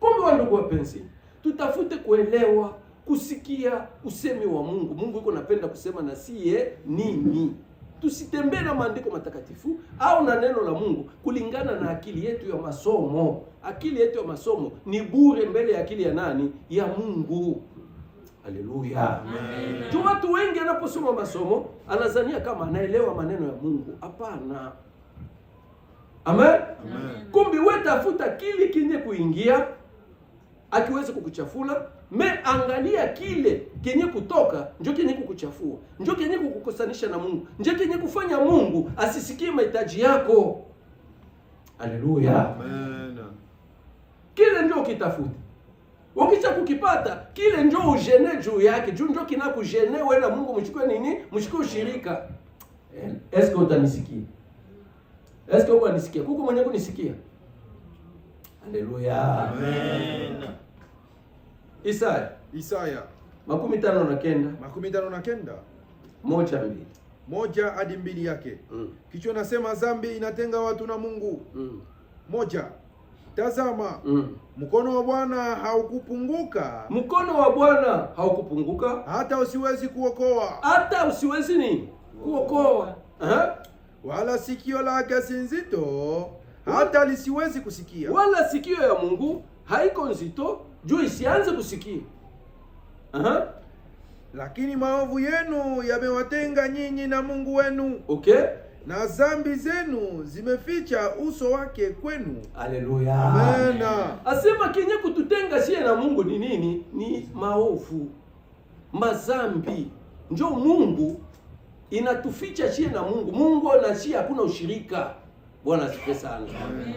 Kumbe ndugu wapenzi, tutafute kuelewa, kusikia usemi wa Mungu. Mungu yuko napenda kusema na siye nini. Tusitembee na maandiko matakatifu au na neno la Mungu kulingana na akili yetu ya masomo. Akili yetu ya masomo ni bure mbele ya akili ya nani? Ya Mungu. Haleluya. Amen. Tu watu wengi anaposoma masomo anazania kama anaelewa maneno ya Mungu. Hapana. Amen. Amen. Kumbe wewe tafuta kile kinye kuingia akiweze kukuchafula, angalia kile kenye kutoka ndio kenye kukuchafua, ndio kenye kukukosanisha na Mungu, ndio kenye kufanya Mungu asisikie mahitaji yako. Haleluya. Amen. Kile ndio ukitafuta. Ukisha kukipata kile njoo ujene juu yake, juu njoo kinakujene wewe na Mungu mchukue nini? Mchukue ushirika. Eske utanisikia? Eske uko unanisikia? Kuko mwenye kunisikia? Haleluya. Amen. Isaya 59 1 hadi 2 yake. Kichwa nasema dhambi inatenga watu na Mungu. 1. Tazama, mkono wa Bwana haukupunguka. Mkono wa Bwana haukupunguka hata usiwezi kuokoa. Hata usiwezi ni kuokoa. Wala sikio lake si nzito hata lisiwezi kusikia. Wala sikio ya Mungu haiko nzito juu isianze kusikia. Lakini maovu yenu yamewatenga nyinyi na Mungu wenu. Okay. Na dhambi zenu zimeficha uso wake kwenu. Haleluya. Amen. Asema kenye kututenga sie na Mungu ni nini? Ni maovu, mazambi. Njo Mungu inatuficha sie na Mungu. Mungu na sie hakuna ushirika. Bwana asifiwe sana. Amen.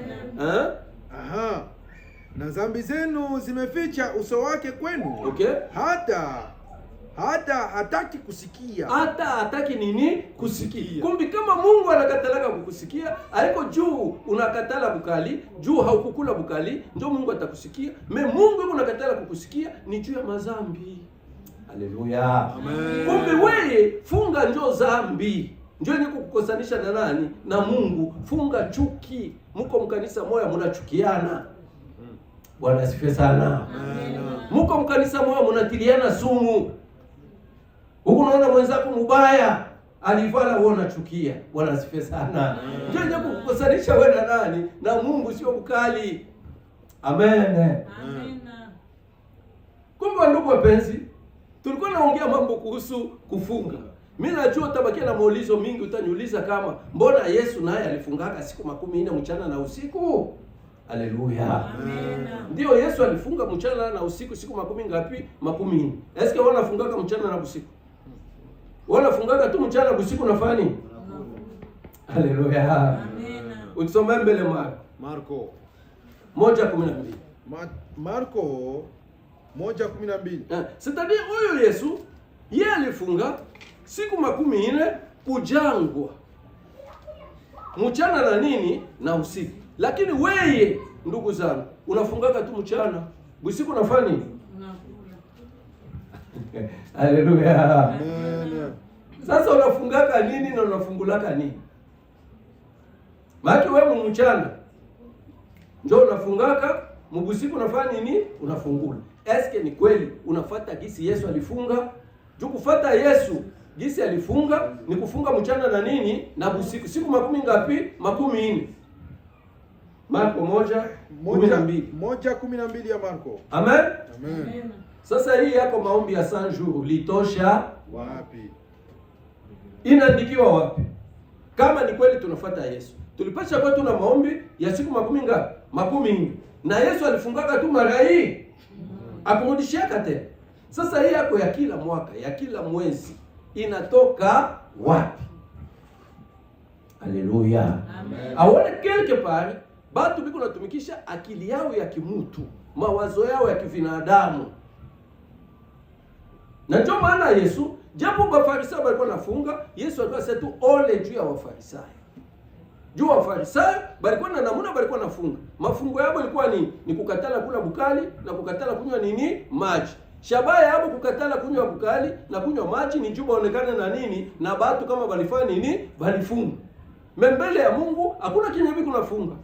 Na dhambi zenu zimeficha uso wake kwenu. Okay. Hata hataki kusikia. Hata hataki nini? Kusikia. Kumbi kama Mungu anakatalaka kukusikia, haiko juu unakatala bukali, juu haukukula bukali, ndio Mungu atakusikia. Mungu yuko nakatala kukusikia ni juu ya mazambi. Haleluya. Amen. Kumbi wewe funga njoo zambi. Njoo ni kukukosanisha na nani? Na Mungu. Funga chuki. Mko mkanisa moya mnachukiana. Bwana asifiwe sana. Amen. Mko mkanisa moya mnatiliana sumu. Huko unaona mwenzako mbaya, alivala wewe unachukia. Bwana asifiwe sana. Ndio ndio kukukosanisha wewe na nani? Na Mungu, sio mkali. Amen. Amen. Kumbe ndugu wapenzi, tulikuwa naongea mambo kuhusu kufunga. Mimi najua utabakia na maulizo mingi, utaniuliza kama mbona Yesu naye alifungaka siku 40 mchana na usiku? Haleluya. Amen. Ndio Yesu alifunga mchana na usiku siku 10 ngapi? 40. Eske wanafungaka mchana na usiku? Wanafungaka tu mchana na usiku nafanya nini? Haleluya. Amen. Usome mbele Marko 1:12. Marko 1:12. C'est-à-dire huyo Yesu yeye alifunga siku 40 kujangwa. Mchana na nini? Na usiku. Lakini wewe ndugu zangu unafungaka tu mchana, usiku unafanya nini? Haleluya. Amen. Sasa unafungaka nini na unafungulaka nini? Maana wewe mchana ndio unafungaka, mbusiku unafanya nini? Unafungula. Eske ni kweli unafuata gisi Yesu alifunga? Juu kufuata Yesu gisi alifunga ni kufunga mchana na nini? Na usiku. Siku 10 ngapi? 40. Marko 1:12 ya Marko. Amen. Amen. Sasa hii yako maombi ya 100 jours litosha wapi? Inaandikiwa wapi? Kama ni kweli tunafuata Yesu, tulipasha kwa tuna maombi ya siku 10 ngapi? 10. Na Yesu alifungaka tu mara hii. Akurudishia tena. Sasa hii yako ya kila mwaka, ya kila mwezi inatoka wapi? Haleluya. Amen. Aone quelque part batu biko natumikisha akili yao ya kimutu, mawazo yao ya kivinadamu. Na ndio maana Yesu, japo Wafarisayo walikuwa nafunga, Yesu alikuwa sasa tu ole juu ya Wafarisayo. Juu Wafarisayo walikuwa na namuna walikuwa nafunga. Mafungo yao ilikuwa ni kukatala kula bukali na kukatala kunywa nini? Maji. Shabaha yao kukatala kunywa bukali na kunywa maji ni juu baonekane na nini? Na batu kama walifanya nini? Walifunga. Mbele ya Mungu hakuna kinyo biko nafunga.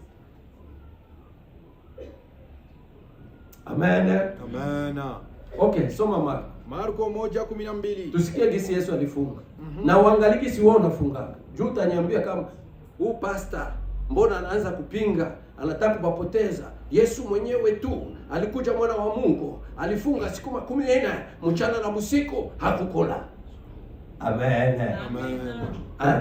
Amen. Amen. Okay, soma Marko 1:12. Tusikie gisi Yesu alifunga. Na uangaliki si wewe unafunga. Juu utaniambia kama huu pastor mbona anaanza kupinga, anataka kupoteza. Yesu mwenyewe tu alikuja mwana wa Mungu, alifunga siku 14 mchana na usiku hakukula. Amen. Amen.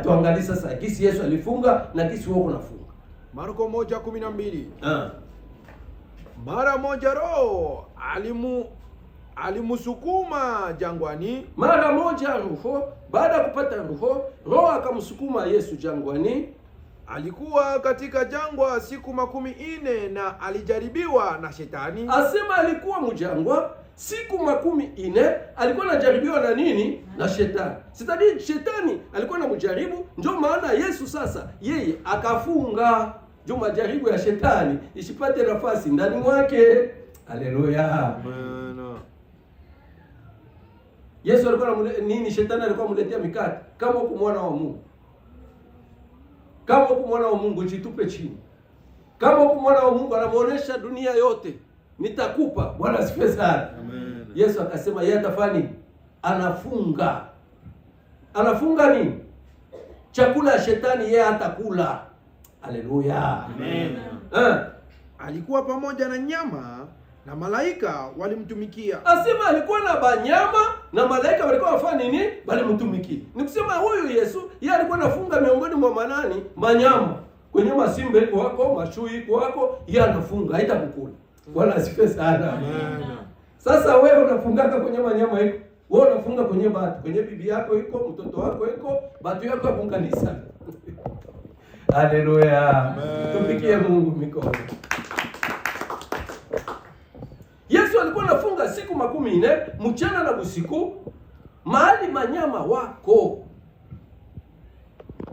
Tuangalie sasa gisi Yesu alifunga na gisi wewe unafunga. Marko 1:12. Mara moja Roho alimusukuma jangwani. Mara moja Roho, baada ya kupata Roho akamsukuma Yesu jangwani. alikuwa katika jangwa siku 40 na alijaribiwa na shetani. Asema alikuwa mjangwa siku 40, alikuwa anajaribiwa na nini? Na shetani. Shetani alikuwa anamjaribu, ndio maana Yesu sasa yeye akafunga ndio majaribu ya shetani isipate nafasi ndani mwake. Haleluya. Amen. Yesu alikuwa nini? Shetani alikuwa amuletea mikate. Kama uko mwana wa Mungu, kama uko mwana wa Mungu jitupe chini. Kama uko mwana wa Mungu, anamuonesha dunia yote, nitakupa. Bwana asifiwe sana. Amen. Yesu akasema yeye atafanya, anafunga. Anafunga nini? Chakula ya shetani yeye atakula. Haleluya. Amen. Alikuwa pamoja na nyama na malaika walimtumikia. Asema alikuwa na banyama na malaika walikuwa wafanya nini? Walimtumikia. Ni kusema huyu Yesu yeye alikuwa anafunga miongoni mwa manani? Manyama. Kwenye masimba iko wako, mashui iko wako, yeye anafunga, haitakukula. Bwana asifiwe sana. Amen. Sasa wewe unafungaka kwenye manyama iko, wewe unafunga kwenye batu, kwenye bibi yako iko, mtoto wako iko, batu yako hapo kanisa. Haleluya. Tupigie Mungu mikono. Yesu alikuwa anafunga siku 40 mchana na usiku, mahali manyama wako.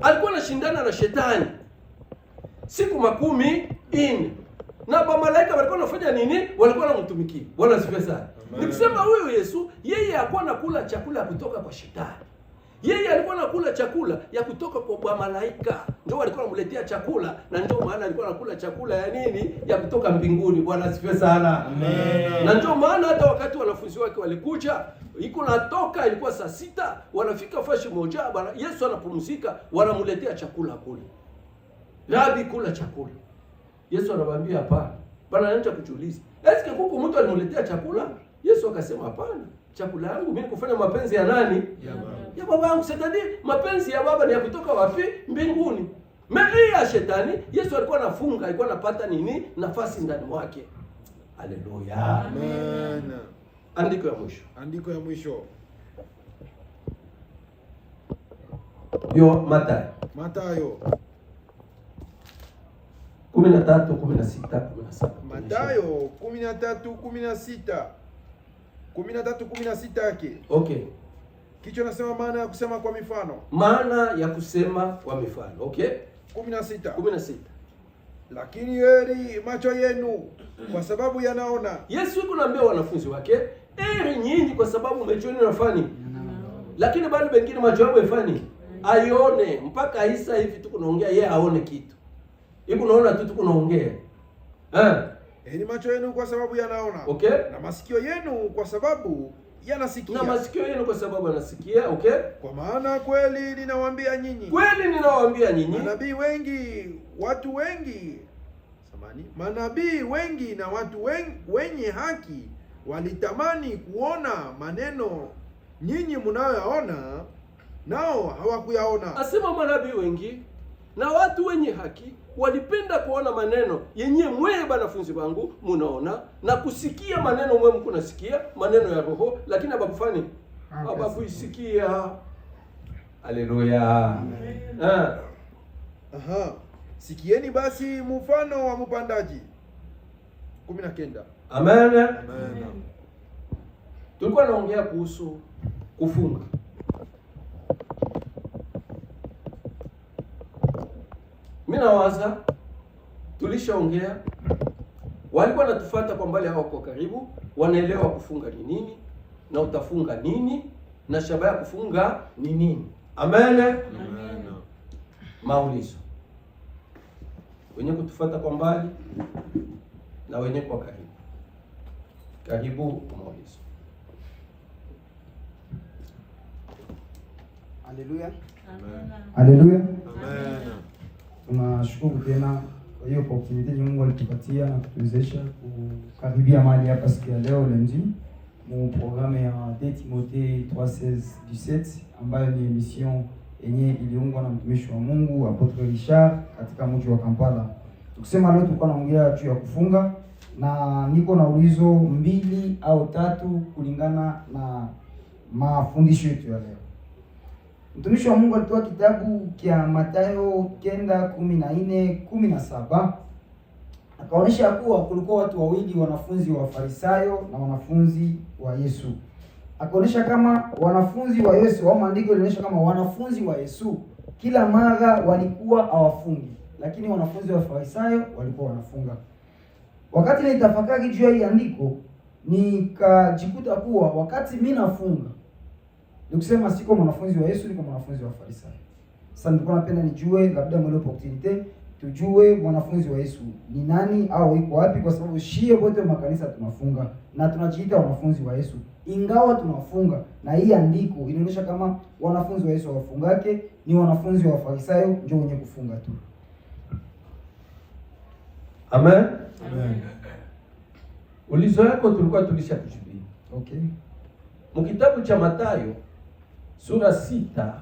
Alikuwa anashindana na shetani siku 40. Na malaika walikuwa wanafanya nini? Walikuwa wanamtumikia. Bwana asifiwe sana. Ni kusema huyu Yesu yeye hakuwa anakula chakula kutoka kwa shetani. Yeye alikuwa anakula chakula ya kutoka kwa malaika. Ndio walikuwa wanamletea chakula, na ndio maana alikuwa anakula chakula ya nini? Ya kutoka mbinguni. Bwana asifiwe sana. Amen. Na ndio maana hata wakati wanafunzi wake walikuja, iko natoka ilikuwa saa 6, wanafika fashi moja, bwana Yesu anapumzika, wanamletea chakula kule. Rabi, kula chakula. Yesu anawaambia hapana. Bwana anaanza kujiuliza, eske kuko mtu alimletea chakula? Yesu akasema hapana. Chakula yangu mimi kufanya mapenzi ya nani? Ya baba yangu. Shetani, mapenzi ya baba ni ya kutoka wapi? Mbinguni. Meli ya shetani, Yesu alikuwa anafunga, alikuwa anapata nini? Nafasi ndani mwake. Haleluya. Amen. Andiko ya mwisho. Andiko ya mwisho. Yo Mathayo. Mathayo 13:16-17. Mathayo 13:16. 13:16 yake. Okay. Kichwa nasema maana ya kusema kwa mifano. Maana ya kusema kwa mifano. Okay. 16. Lakini heri macho yenu kwa sababu yanaona. Yesu yuko naambia wanafunzi wake, heri nyinyi kwa sababu macho yenu yanafanya. Lakini bali wengine macho yao yafanya aione. Mpaka Isa hivi tuko naongea yeye aone kitu. Hivi unaona tu tuko naongea. Heri macho yenu kwa sababu yanaona. Okay. Na masikio yenu kwa sababu yanasikia. Na masikio yenu kwa sababu yanasikia. Okay. Kwa maana kweli ninawaambia nyinyi. Kweli ninawaambia nyinyi. Manabii wengi na watu wenye haki walitamani kuona maneno nyinyi mnayoyaona, nao hawakuyaona. Asema manabii wengi na watu wenye haki walipenda kuona maneno yenye mwe banafunzi bangu munaona, na kusikia maneno mwe mko nasikia maneno ya roho, lakini habakufani habakuisikia. Haleluya. Sikieni basi mfano wa mpandaji. 19. Amen. Tulikuwa naongea kuhusu kufunga. Mimi nawaza tulishaongea, walikuwa natufuata kwa mbali hao kwa karibu, wanaelewa kufunga ni nini na utafunga nini na shabaha ya kufunga ni nini. Amen. Maulizo. Wenye kutufuata kwa mbali na wenye kwa karibu. Karibu maulizo. Haleluya. Amen. Haleluya. Amen. Tunashukuru tena kwa hiyo opportunity Mungu alitupatia na kutuwezesha kukaribia mahali hapa siku ya leo lundi mu programme ya 2 Timothée 3:16-17 ambayo ni emission yenye iliungwa na mtumishi wa Mungu Apotre Richard katika mji wa Kampala. Tukisema leo tulikuwa naongea juu ya kufunga, na niko na ulizo 2 au 3 kulingana na mafundisho yetu ya leo. Mtumishi wa Mungu alitoa kitabu kia Mathayo 9:14-17. Akaonyesha kuwa kulikuwa watu wawili, wanafunzi wa Farisayo na wanafunzi wa Yesu. Akaonyesha kama wanafunzi wa Yesu, au maandiko yanaonyesha kama wanafunzi wa Yesu kila mara walikuwa hawafungi, lakini wanafunzi wa Farisayo walikuwa wanafunga. Wakati nilitafakari juu ya hii andiko, nikajikuta kuwa wakati mimi nafunga, nikusema siko mwanafunzi wa Yesu, niko mwanafunzi wa Farisayo. Sasa nilikuwa napenda nijue, labda mwele opportunity tujue mwanafunzi wa Yesu ni nani au iko wapi, kwa sababu shie wote makanisa tunafunga na tunajiita wanafunzi wa Yesu ingawa tunafunga, na hii andiko inaonyesha kama wanafunzi wa Yesu hawafungake, ni wanafunzi wa Farisayo ndio wenye kufunga tu. Amen. Amen. Ulizo yako tulikuwa tulishakujibia. Okay. Mkitabu cha Mathayo sura 6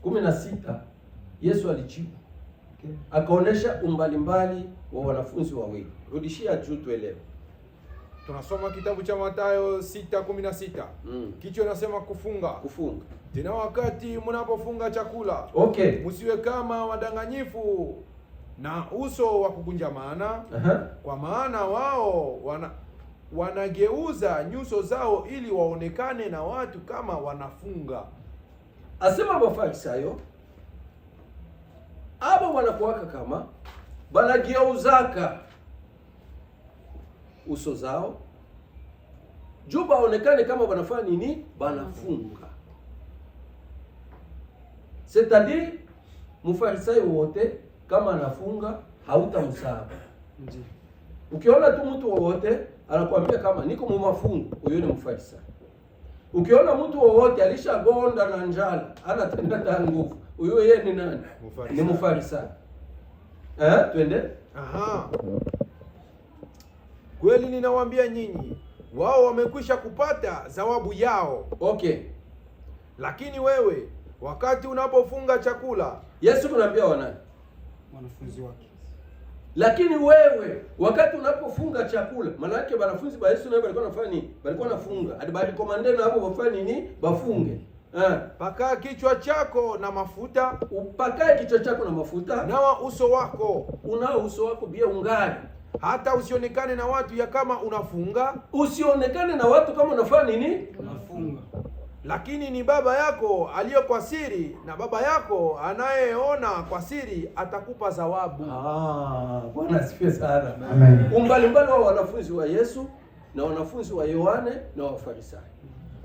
16 Yesu alijibu. Okay. Akaonesha umbalimbali wa wanafunzi wawili. Rudishia juu tuelewe. Tunasoma kitabu cha Mathayo 6:16. Kichwa nasema kufunga. Kufunga. Tena wakati mnapofunga chakula, okay, msiwe kama wadanganyifu na uso wa kukunjamana, kwa maana wao wanageuza nyuso zao ili waonekane na watu kama wanafunga. Asema Mafarisayo abo wanakuwaka kama banageuzaka uso zao juu baonekane kama wanafanya nini, banafunga. C'est-à-dire Mfarisayo wote kama anafunga hautamsaba. Ndiyo. Ukiona tu mtu wowote anakuambia kama niko mu mafungo, huyo ni Mfarisayo. Ukiona mtu wowote alishagonda na njala, anatenda ta nguvu, huyo yeye ni nani? Ni Mfarisayo. Twende. Aha. Kweli ninawaambia nyinyi, wao wamekwisha kupata zawabu yao. Okay. Lakini wewe wakati unapofunga chakula, Yesu kunaambia wanani? Wanafunzi wake. Lakini wewe wakati unapofunga chakula, maana yake wanafunzi wa Yesu nao walikuwa wanafanya nini? Walikuwa wanafunga. Hadi baada komande na hapo wafanye nini? Bafunge. Paka kichwa chako na mafuta, upakae kichwa chako na mafuta, nawa uso wako, unao uso wako bia ungari, hata usionekane na watu ya kama unafunga. Usionekane na watu kama unafanya nini? Unafunga. Lakini ni Baba yako aliyo kwa siri, na Baba yako anayeona kwa siri atakupa zawabu. Bwana asifiwe sana. Amen. Umbalimbali wa wanafunzi wa Yesu na wanafunzi wa Yohane na Wafarisayo.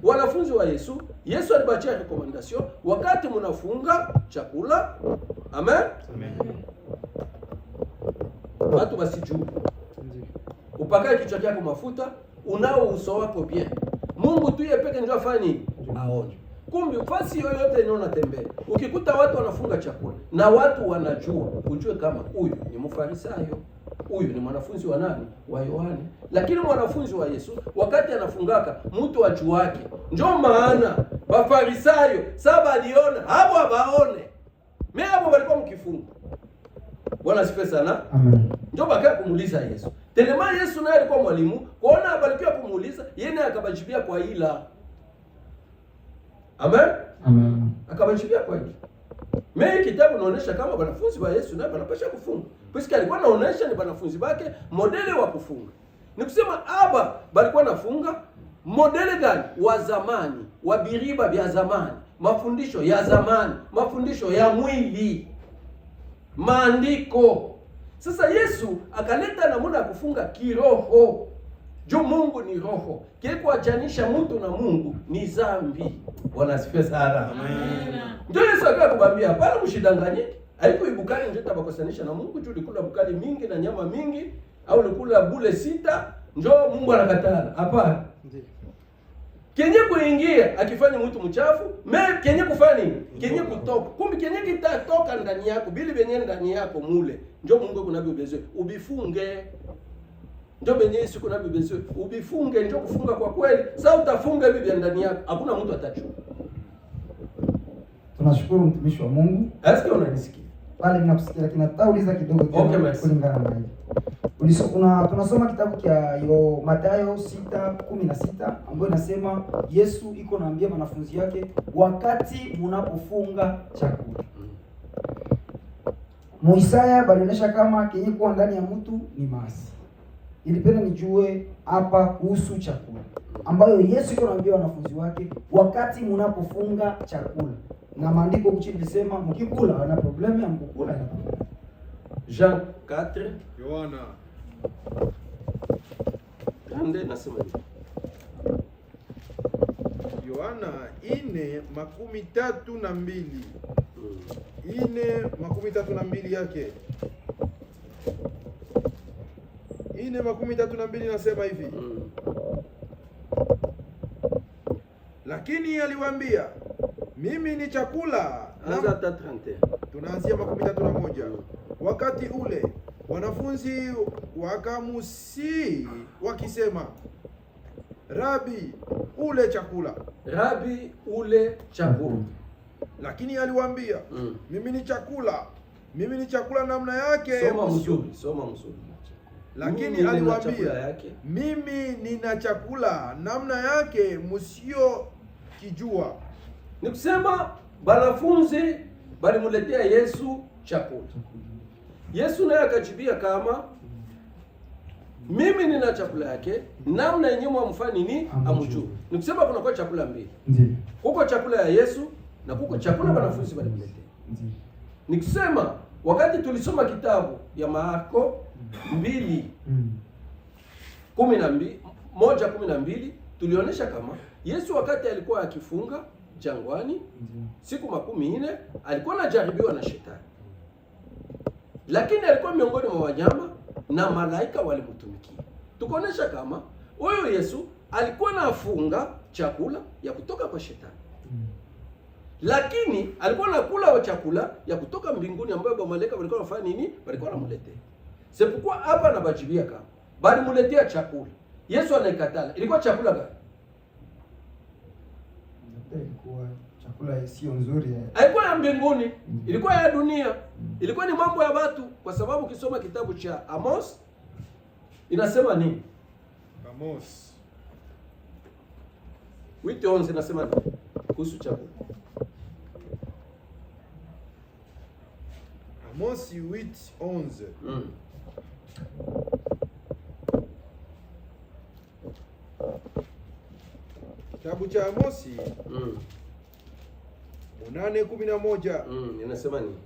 Wanafunzi wa Yesu, Yesu alibatia recommendation wakati mnafunga chakula. Amen. Amen. Watu basijuu. Upakae kichwa chako mafuta, unao uso wako bien. Mungu tu yeye peke ndio afanye aone. Kumbe fasi yoyote inaona tembea. Ukikuta watu wanafunga chakula na watu wanajua, ujue kama huyu ni Mfarisayo, huyu ni mwanafunzi wa nani? Wa Yohane. Lakini mwanafunzi wa Yesu wakati anafungaka mtu ajuake. Ndio maana Wafarisayo saba aliona hapo abaone. Mimi hapo walikuwa mkifunga. Bwana sifa sana. Amen. Ndio baka kumuuliza Yesu. Telema Yesu naye alikuwa mwalimu, kuona abarikiwa kumuuliza, yeye naye akabajibia kwa ila. Amen. Amen. Akabajibia kwa ila. Mimi kitabu naonesha kama wanafunzi wa Yesu naye wanapaswa kufunga. Puisque alikuwa anaonesha ni wanafunzi wake modeli wa kufunga. Ni kusema aba balikuwa nafunga modeli gani? Wa zamani, wa biriba vya zamani, mafundisho ya zamani, mafundisho ya mwili, maandiko. Sasa Yesu akaleta namuna ya kufunga kiroho. Juu Mungu ni roho. Kile kuachanisha mtu na Mungu ni zambi. Bwana asifiwe sana. Amen. Ndio Yesu akakubambia hapana mshidanganyike. Haiko ibukali ndio tabakosanisha na Mungu, juu likula bukali mingi na nyama mingi au likula bule 6 njoo Mungu anakatala. Hapana. Ndiyo. Kenye kuingia akifanya mtu mchafu, kenye kufanya nini? Kenye kutoka. Kumbe kenye kitatoka ndani yako, bili benye ndani yako mule. Njoo Mungu kuna bibezwe, ubifunge. Njoo benye siku na bibezwe, ubifunge, njoo kufunga kwa kweli. Sasa utafunga bibi ndani yako, hakuna mtu atachua. Tunashukuru mtumishi wa Mungu. Asikia unanisikia? Pale ninakusikia, lakini natauliza kidogo tena kulingana na hiyo. Tunasoma kitabu cha Mathayo 6:16 ambayo inasema Yesu iko naambia wanafunzi yake wakati mnapofunga chakula. Muisaya balionyesha kama kenye kuwa ndani ya mtu ni maasi. Nilipenda nijue hapa kuhusu chakula ambayo Yesu iko naambia wanafunzi wake wakati mnapofunga chakula. Na maandiko huko lisema mkikula wana problemu ya mkukula. Jean 4 Yohana ande nasema Yohana 4:32. 4:32 yake. 4:32 nasema hivi. Lakini aliwaambia, mimi ni chakula. Anza 31. Tunaanzia 31. Wakati ule wanafunzi wakamusi wakisema, Rabi, ule chakula. Rabi, ule chakula. Lakini aliwaambia, mimi ni chakula. Mimi ni chakula namna yake. Soma mzuri. Lakini aliwaambia, mimi nina chakula namna yake msio kijua. Ni kusema banafunzi balimuletea Yesu chakula. Yesu naye akajibia kama mimi nina chakula yake namna yenyewe amfani ni amjue. Ni kusema kuna kwa chakula mbili. Kuko chakula ya Yesu na kuko chakula banafunzi balimuletea. Ni kusema wakati tulisoma kitabu ya Marko 1:12 tulionyesha kama Yesu wakati alikuwa akifunga jangwani siku 40 alikuwa anajaribiwa na shetani, lakini alikuwa miongoni mwa wanyama na malaika walimtumikia. Tukaonyesha kama huyo Yesu alikuwa anafunga chakula ya kutoka kwa shetani, lakini alikuwa anakula chakula ya kutoka mbinguni ambayo malaika walikuwa wanafanya nini? Walikuwa wanamletea. Sepokuwa hapa na bajibia kama bali muletea chakula. Yesu anaikatala. Ilikuwa chakula gani? Ilikuwa chakula sio nzuri. Haikuwa ya mbinguni, ilikuwa ya dunia. Ilikuwa ni mambo ya watu, kwa sababu ukisoma kitabu cha Amos inasema nini? Amos 8:11 inasema nini kuhusu chakula? Amos 8:11. Kitabu cha Amosi 8:11 inasema nini?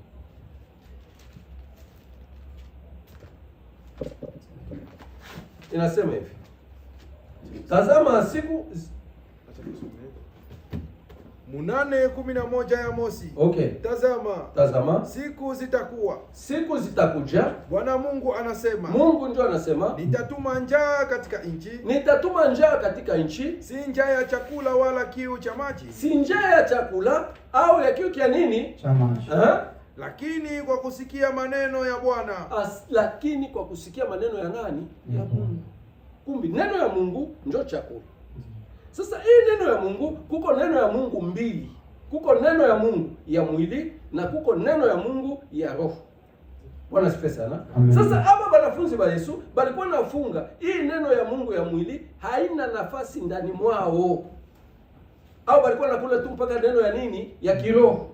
Inasema hivi. Tazama siku 8:11 ya Amosi. Okay. Tazama siku zitakuwa. Siku zitakuja. Bwana Mungu anasema. Mungu ndio anasema. Nitatuma njaa katika nchi. Nitatuma njaa katika nchi. Si njaa ya chakula wala kiu cha maji. Si njaa ya chakula au ya kiu kia nini? Cha maji. Lakini kwa kusikia maneno ya Bwana. Lakini kwa kusikia maneno ya nani? Ya Mungu. Kumbi neno ya Mungu ndio chakula. Sasa hii neno ya Mungu, kuko neno ya Mungu mbili. Kuko neno ya Mungu ya mwili na kuko neno ya Mungu ya roho. Bwana sifa sana. Sasa hapa wanafunzi wa Yesu walikuwa nafunga. Hii neno ya Mungu ya mwili haina nafasi ndani mwao. Au walikuwa nakula tu mpaka neno ya nini? Ya kiroho.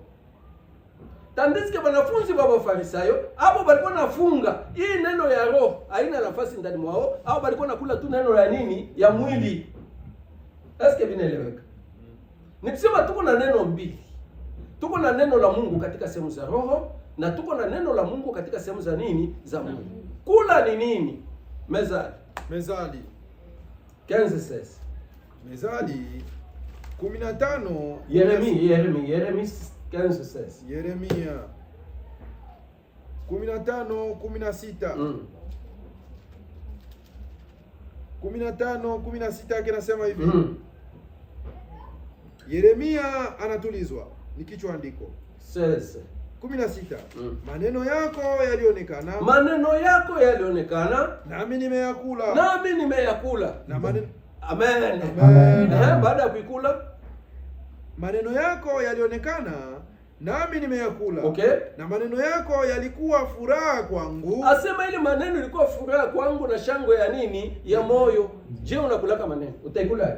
Tandisike wanafunzi wa Farisayo, hapo walikuwa nafunga. Hii neno ya roho haina nafasi ndani mwao. Au walikuwa nakula tu neno ya nini? Ya mwili. Eske vinaeleweka? Nikisema tuko na neno mbili. Tuko na neno la Mungu katika sehemu za roho na tuko na neno la Mungu katika sehemu za nini? Za mwili. Kula ni nini? Mezali. 15:16. Mezali 15. Yeremia 15:16. Yeremia 15:16. 15:16 yake nasema hivi. Yeremia anatulizwa, ni kichwa andiko. 16. Maneno yako yalionekana. Maneno yako yalionekana. Nami nimeyakula. Nami nimeyakula. Na maneno. Amen. Baada ya kuikula, maneno yako yalionekana nami nimeyakula. Okay? Na maneno yako yalikuwa furaha kwangu. Asema ile maneno ilikuwa furaha kwangu na shangwe ya nini? Ya moyo. Je, unakulaka maneno? Utaikula?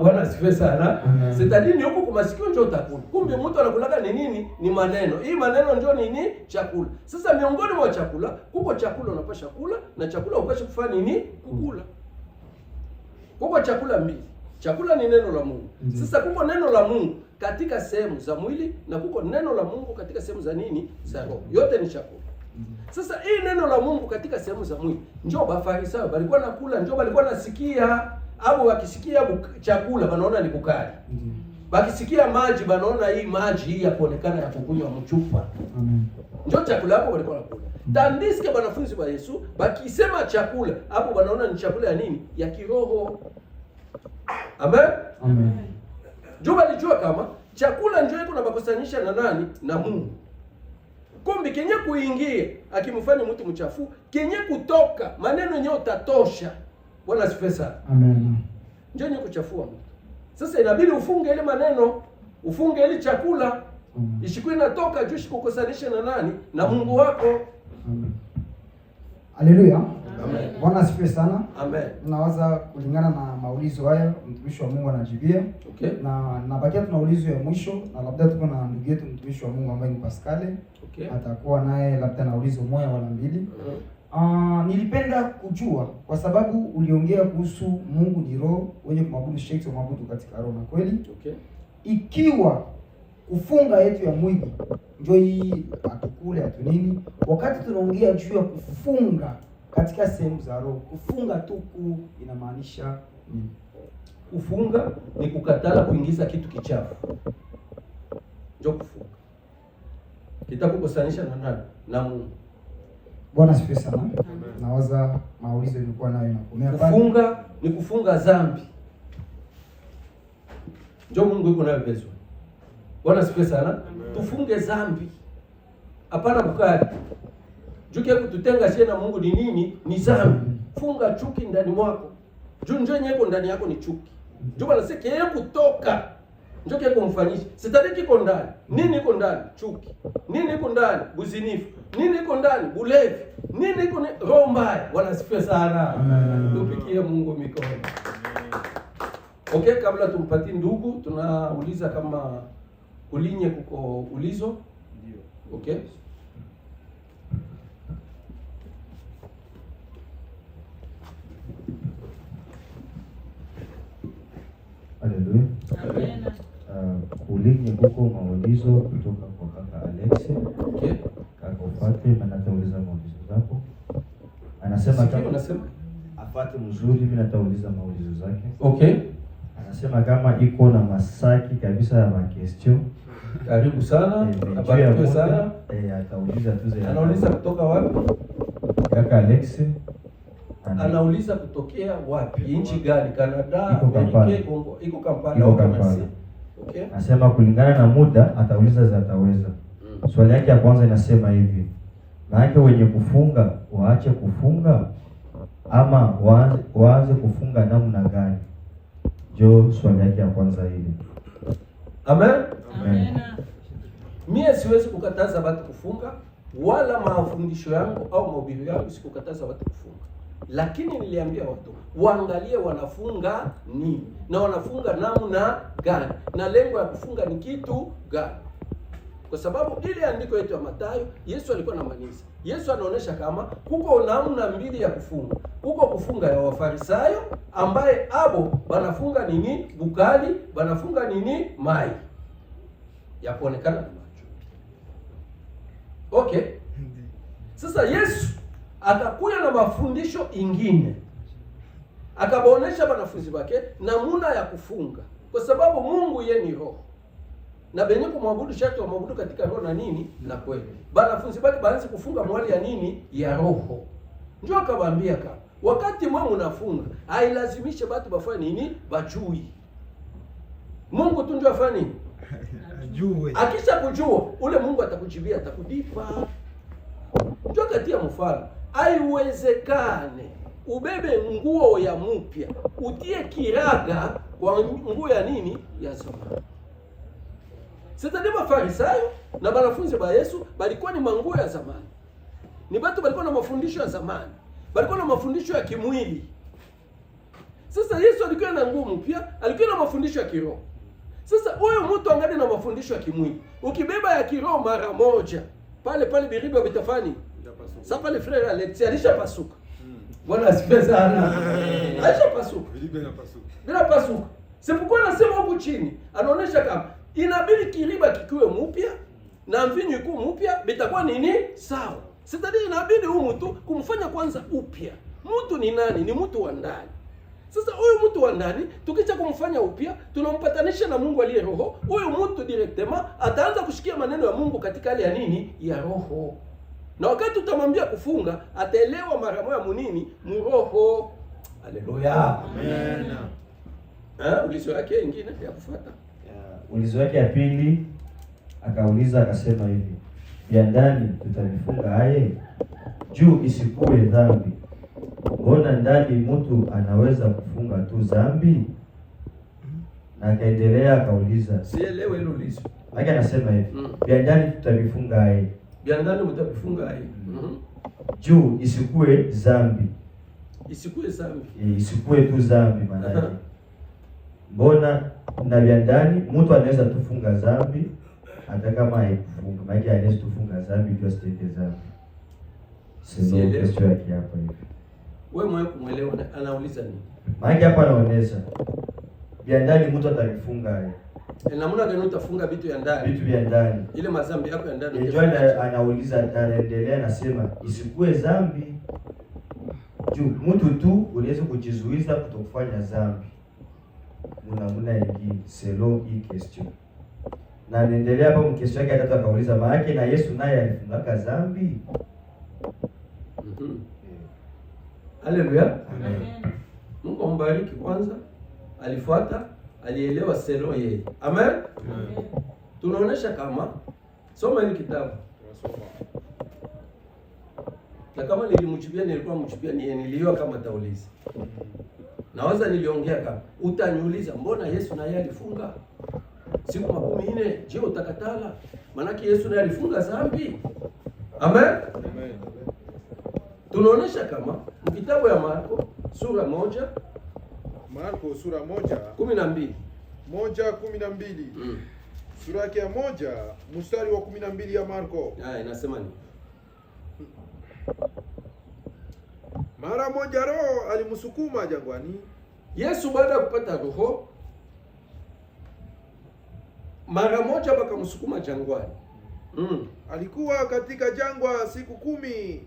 Bwana asifiwe sana. Sitadini huko kwa masikio ndio utakula. Kumbe mtu anakulaka ni nini? Ni maneno. Hii maneno ndio nini? Chakula. Sasa miongoni mwa chakula, kuko chakula unapasha kula na chakula upasha kufanya nini? Kukula. Kuko chakula mbili. Chakula ni neno la Mungu. Sasa kuko neno la Mungu katika sehemu za mwili na kuko neno la Mungu katika sehemu za nini? Za roho. Yote ni chakula. Sasa hii neno la Mungu katika sehemu za mwili, njoo Bafarisayo balikuwa nakula, njoo balikuwa nasikia, au wakisikia chakula banaona ni bukari. Bakisikia maji banaona hii maji hii ya kuonekana ya kukunywa mchupa. Njoo chakula hapo walikuwa nakula. Tandisike wanafunzi wa Yesu bakisema chakula, hapo banaona ni chakula ya nini? Ya kiroho. Amen. Amen. Njoo balijua kama chakula njoo iko na bakusanisha na nani? Na Mungu. Kumbi kenye kuingia akimfanya mtu mchafu, kenye kutoka maneno yenyewe utatosha. Bwana asifiwe sana. Amen. Njoo nye kuchafua mtu. Sasa inabidi ufunge ile maneno, ufunge ile chakula. Ishikwe inatoka juu shikukosanisha na nani? Na Mungu wako. Amen. Haleluya. Amen. Bwana asifiwe sana. Amen. Nawaza kulingana na maulizo haya mtumishi wa Mungu anajibia. Okay. Na nabakia tuna ulizo ya mwisho na labda tuko na ndugu yetu mtumishi wa Mungu ambaye ni Pascal. Okay. Atakuwa naye labda na ulizo moja wala mbili. Nilipenda kujua kwa sababu uliongea kuhusu Mungu ni roho, wenye kumwabudu sharti kumwabudu katika roho na kweli. Okay. Ikiwa kufunga yetu ya mwili ndio hii atukule atunini, wakati tunaongea juu ya kufunga katika sehemu za roho, kufunga tuku inamaanisha nini? Kufunga ni kukatala kuingiza kitu kichafu. Ndio kufunga. Kitakukosanisha na nani? Na Mungu. Bwana asifiwe sana. Nawaza maulizo ilikuwa nayo nakomea pale. Kufunga ni kufunga dhambi. Ndio Mungu yuko nayo bezwe. Bwana asifiwe sana. Tufunge dhambi. Hapana bukari. Juke kututenga sie na Mungu ni nini? Ni dhambi. Funga chuki ndani mwako. Njoo nyeko ndani yako ni chuki. Njoo bana sike yeye kutoka. Njoo kile kumfanyisha. Sitaki kiko ndani. Nini iko ndani? Chuki. Nini iko ndani? Buzinifu. Nini iko ndani? Bulevi. Nini iko ni roho mbaya? Bwana asifiwe sana. Tupikie Mungu mikono. Okay, kabla tumpatie ndugu, tunauliza kama kulinye kuko ulizo. Ndio. Okay. Haleluya. Amen. Kulinye kuko maulizo kutoka kwa kaka Alex. Okay. Kaka ufate na natauliza maulizo zako. Anasema kama unasema afate mzuri, mimi natauliza maulizo zake. Okay. Anasema kama iko na masaki kabisa ya makestio. Karibu sana. Habari sana. Atauliza tu zile. Anauliza kutoka wapi? Kaka Alex. Anauliza kutokea wapi? Nchi gani? Canada, iko Kampala. Okay. Anasema kulingana na muda atauliza za ataweza. Swali yake ya kwanza inasema hivi. Maana wenye kufunga waache kufunga ama waanze kufunga namna gani? Jo, swali yake ya kwanza hili. Amen. Amen. Mie siwezi kukataza watu kufunga, wala mafundisho yangu au mahubiri yangu sikukataza watu kufunga. Lakini niliambia watu waangalie wanafunga nini na wanafunga namna gani na lengo ya kufunga ni kitu gani. Kwa sababu ile andiko yetu ya Mathayo, Yesu alikuwa anamaanisha. Yesu anaonesha kama kuko namna mbili ya kufunga. Kuko kufunga ya Wafarisayo ambaye abo banafunga nini? Bukali, banafunga nini? Mai. Ya kuonekana na macho. Okay. Sasa Yesu akakuja na mafundisho ingine. Akabaonesha wanafunzi wake namna ya kufunga. Kwa sababu Mungu yeye ni roho. Na benye kumwabudu sharti wamwabudu katika roho na nini? Na kweli. Wanafunzi wake baanze kufunga mwali ya nini? Ya roho. Ndio akawaambia kama wakati mwe mnafunga, hailazimishe watu bafanye nini? Bajui. Mungu tu ndio afanye nini? Ajue. Akisha kujua, ule Mungu atakujibia, atakudipa. Ndio katia mfano. Haiwezekane ubebe nguo ya mpya, utie kiraga kwa nguo ya nini? Ya zamani. C'est-à-dire Mafarisayo na wanafunzi wa Yesu balikuwa ni manguo ya zamani. Ni watu balikuwa na mafundisho ya zamani. Balikuwa na mafundisho ya kimwili. Sasa Yesu alikuwa na nguo mpya, alikuwa na mafundisho ya kiroho. Sasa huyo mtu angali na mafundisho ya kimwili. Ukibeba ya kiroho mara moja, pale biriba bitafani. Sasa pale frère Alex alishapasuka. Bwana asifiwe sana. Alishapasuka. Bila pasuka. Sipokuwa nasema huko chini, anaonesha kama inabidi kiriba kikiwe mpya na mvinyo ikuwe mpya, bitakuwa nini? Sawa. C'est-à-dire inabidi huyu mtu kumfanya kwanza upya. Mtu ni nani? Ni mtu wa ndani. Sasa huyu mtu wa ndani tukicha kumfanya upya, tunampatanisha na Mungu aliye roho. Huyu mtu directement ataanza kushikia maneno ya Mungu katika hali ya nini? Ya roho. Na wakati tutamwambia kufunga, ataelewa mara moja munini? Muroho. Haleluya. Amen. Ulizo yake nyingine ya kufuata. Ulizo yake ya pili akauliza akasema hivi, vya ndani tutavifunga aye juu isikuwe dhambi. Mbona ndani mtu anaweza kufunga tu dhambi? Na akaendelea akauliza, sielewe hilo ulizo. Haki anasema hivi, vya ndani tutavifunga aye. Vya ndani mtavifunga aye. Juu isikuwe dhambi. Isikuwe dhambi. Isikuwe tu dhambi maana. Mbona na vya ndani mtu anaweza tufunga dhambi hata kama haikufunga. Maana anaweza tufunga dhambi ndio asitende dhambi. Sio question yake hapa hivi. Wewe mwenyewe kumuelewa anauliza nini? Maana hapa anaonyesha vya ndani mtu atavifunga. Namna gani utafunga vitu ya ndani? Vitu vya ndani. Ile mazambi yako ya ndani. Ndio anauliza, anaendelea anasema isikuwe dhambi. Juu mtu tu unaweza kujizuiza kutokufanya dhambi. Muna nyingine selon hii question. Na anaendelea hapo mkesho yake hata akauliza maana na Yesu naye alifungaka dhambi. Haleluya. Amen. Mungu ambariki kwanza. Alifuata, alielewa selo yeye. Amen. Amen. Tunaonesha kama soma hili kitabu. Tunasoma. Na kama nilikuwa mchupia nilielewa kama tauliza. Nawaza niliongea kama utaniuliza mbona Yesu naye alifunga siku 14? Je, utakatala? Maana Yesu naye alifunga dhambi. Amen. Amen. Tunaonesha kama kitabu ya Marko sura 1. Marko sura 1:12. 1:12. Sura yake ya 1 mstari wa 12 ya Marko. Inasema nini? Mara moja Roho alimsukuma jangwani. Yesu baada ya kupata Roho mara moja bakamsukuma jangwani. Alikuwa katika jangwa siku 10.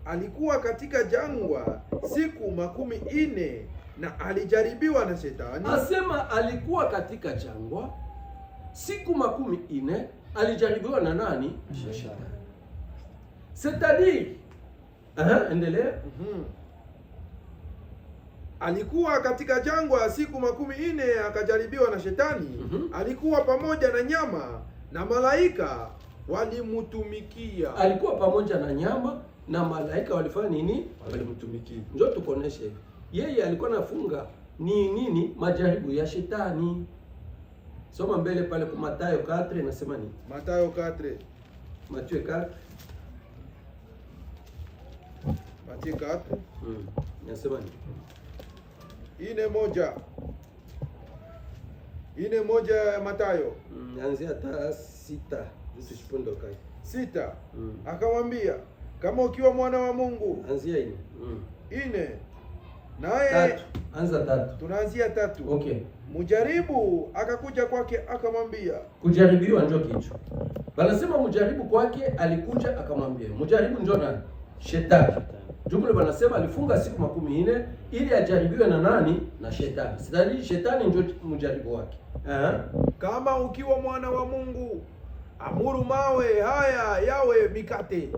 Alikuwa katika jangwa siku 40 na alijaribiwa na Shetani. Asema alikuwa katika jangwa siku 40 alijaribiwa na nani? Shetani. C'est-à-dire endelea. Alikuwa katika jangwa siku 40 akajaribiwa na Shetani. Alikuwa pamoja na nyama na malaika walimtumikia. Alikuwa pamoja na nyama na malaika walifanya nini? Walimtumikia. Njoo tukoneshe. Yeye alikuwa nafunga nini? Majaribu ya Shetani. Soma mbele pale kwa Mathayo 4 inasema nini? Mathayo 4. Mathayo 4. Mathayo 4. Inasema nini? 4:1 ya Mathayo. Anzia hata 6. Zisipondo kai. 6. Akamwambia, kama ukiwa mwana wa Mungu. Anzia 4. Naye anza 3. Tunaanzia 3. Okay. Mjaribu akakuja kwake akamwambia. Kujaribiwa njoo kichwa. Wanasema mjaribu kwake alikuja akamwambia. Mjaribu njoo nani? Shetani. Jumla wanasema alifunga siku 40 ili ajaribiwe na nani? Na Shetani. Sidhani Shetani njoo mjaribu wake. Kama ukiwa mwana wa Mungu, amuru mawe haya yawe mikate.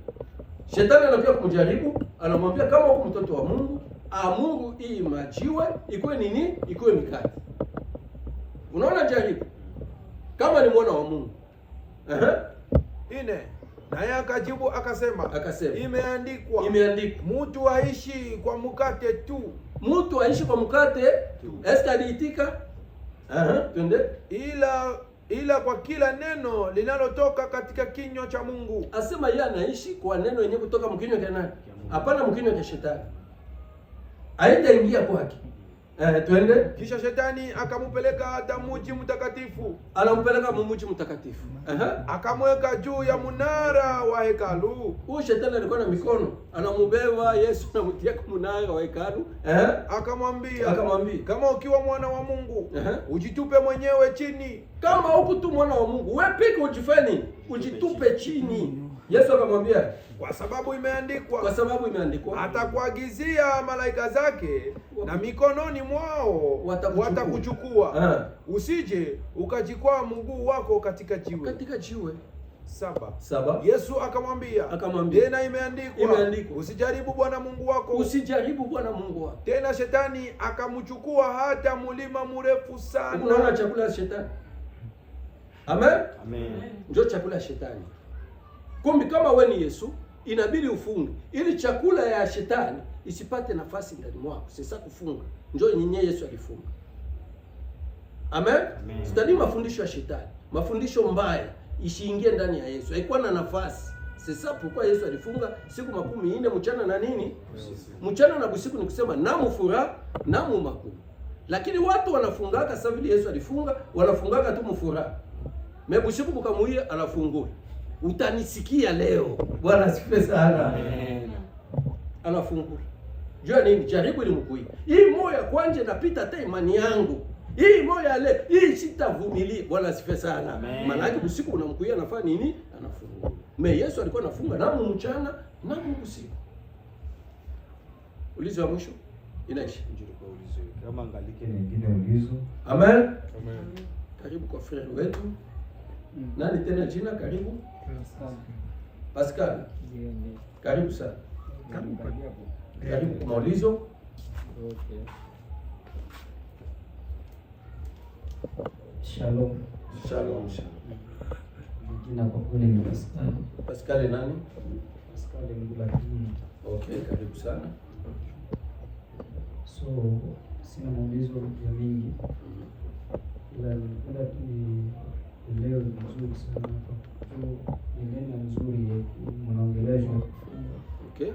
Shetani anakuja kumjaribu, anamwambia kama uko mtoto wa Mungu, amuru hii majiwe ikuwe nini? Ikuwe mikate. Unaona jaribu? Kama ni mwana wa Mungu. 4. Naye akajibu akasema, imeandikwa, mtu aishi kwa mkate tu. Mtu aishi kwa mkate. Esther aliitika. Twende. Ila kwa kila neno linalotoka katika kinywa cha Mungu. Asema yeye anaishi kwa neno yenyewe kutoka mkinywa cha nani? Hapana mkinywa cha shetani. Haitaingia kwake. Twende. Kisha shetani akamupeleka hata mji mtakatifu. Anampeleka mji mtakatifu. Akamweka juu ya mnara wa hekalu. Huyo shetani alikuwa na mikono, anamubeba Yesu na mtia kwa mnara wa hekalu. Akamwambia, kama ukiwa mwana wa Mungu, ujitupe mwenyewe chini. Kama huku tu mwana wa Mungu, wewe peke ujifanye, ujitupe chini. Yesu akamwambia, kwa sababu imeandikwa. Kwa sababu imeandikwa. Atakuagizia malaika zake na mikononi mwao watakuchukua. Usije ukajikwaa mguu wako katika jiwe. Katika jiwe. 7. Yesu akamwambia, tena imeandikwa. Usijaribu Bwana Mungu wako. Usijaribu Bwana Mungu wako. Tena shetani akamchukua hata mlima mrefu sana. Unaona chakula ya shetani? Amen. Ndio chakula ya shetani. Kumbe kama wewe ni Yesu, inabidi ufunge ili chakula ya shetani isipate nafasi ndani mwako. Sasa kufunga ndio nyenye Yesu alifunga. Amen. Sitani mafundisho ya shetani, mafundisho mbaya isiingie ndani ya Yesu. Haikuwa na nafasi. Sasa kwa Yesu alifunga siku 14 mchana na nini? Mchana na usiku, ni kusema namu furaha namu makuu. Lakini watu wanafungaka sasa vile Yesu alifunga, wanafungaka tu mfuraha. Mebusiku bukamuia anafungua. Utanisikia leo. Bwana asifiwe sana. Amen. Anafungua. Jua nini? Jaribu ili mkuie. Hii moyo kwanje napita hata imani yangu. Hii moyo leo, hii sitavumilia. Bwana asifiwe sana. Maana yake usiku unamkuia anafanya nini? Anafungua. Yesu alikuwa anafunga namu mchana na usiku. Ulizo wa mwisho inaisha. Kama angalike nyingine ulizo. Amen. Karibu kwa frere wetu. Nani tena jina? Karibu. Pascal. Karibu sana. Karibu kwa maulizo. Okay. Shalom. Jina kwa kweli ni Pascal. Pascal nani? Pascal Mbulatini. Okay, karibu sana. So, sina maulizo ya mingi. Ila napenda tu leo ni mzuri sana hapa. Ni neno mzuri mnaongelea juu ya kufunga. Okay.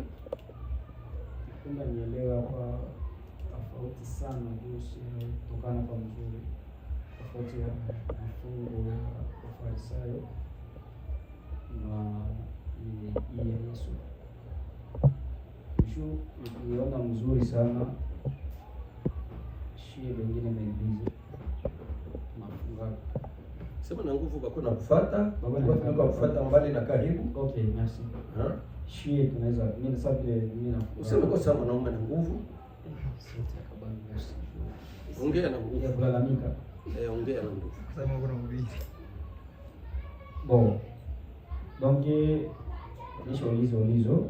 Napenda nielewe hapa tofauti sana kuhusu kutokana kwa mzuri. Tofauti ya mafungo ya Farisayo na hii ya Yesu. Mshu nikiona mzuri sana shie wengine maibize mafunga. Sema na nguvu bako na kufuata, bako kufuata mbali na karibu. Okay, merci. Shie tunaweza mimi sasa mimi na useme kwa sababu naomba na nguvu. Sote kabla merci. Ongea na nguvu. Ya kulalamika. Ongea na nguvu. Sema kuna mbili. Bon. Donc ulizo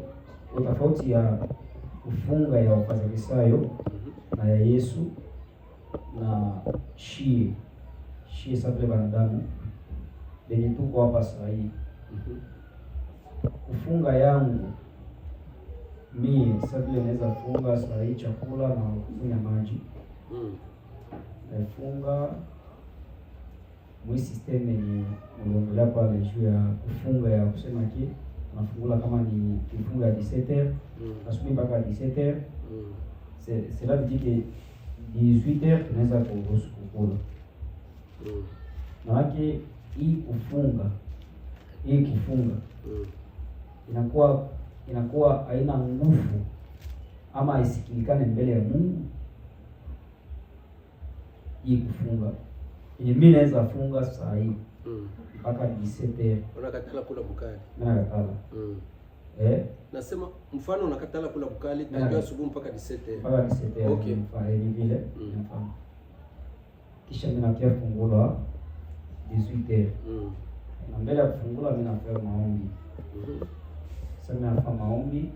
utafauti ya kufunga ya Wafarisayo na ya Yesu na shie sababu wanadamu lenye tuko hapa sasa hivi. Kufunga yangu mimi sababu naweza funga sasa hii chakula na kunywa maji. Naifunga mwi system yenye uliongelea pale juu ya kufunga ya kusema ki unafungula kama ni kufunga 17h asubuhi mpaka 17h. Cela veut dire que 18h tunaweza kuruhusu kukula. Na wake hii kufunga inakuwa haina nguvu ama isikilikane mbele ya Mungu. Hii kufunga mimi naweza funga saa hii mpaka 17h. Unakatala kula bukali? Nakatala. Nasema mfano unakatala kula bukali tangu asubuhi mpaka 17h. Mpaka 17h. Okay. Ni vile. Mfano. Kisha mimi nakia fungula 18h. Na mbele ya kufungula mimi nafanya maombi. Sasa mimi nafanya maombi.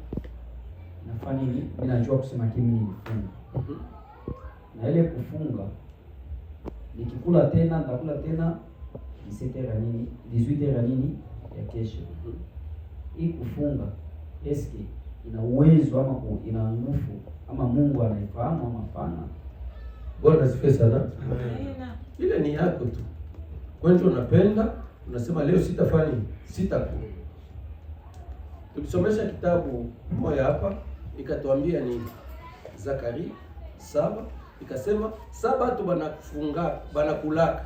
Nafanya nini? Mimi najua kusema kimi nifunga. Na ile kufunga nikikula tena nitakula tena 17h nini 18h nini ya kesho. hii kufunga eske ina uwezo ama ina nguvu ama Mungu anaifahamu ama hapana? Bwana asifiwe sana. Amen. Ile ni yako tu. Kwa hiyo unapenda, unasema leo sitafanya, sitakula. Tulisomesha kitabu moja hapa, ikatuambia nini? Zakaria 7 ikasema Sabato banakufunga, banakulaka.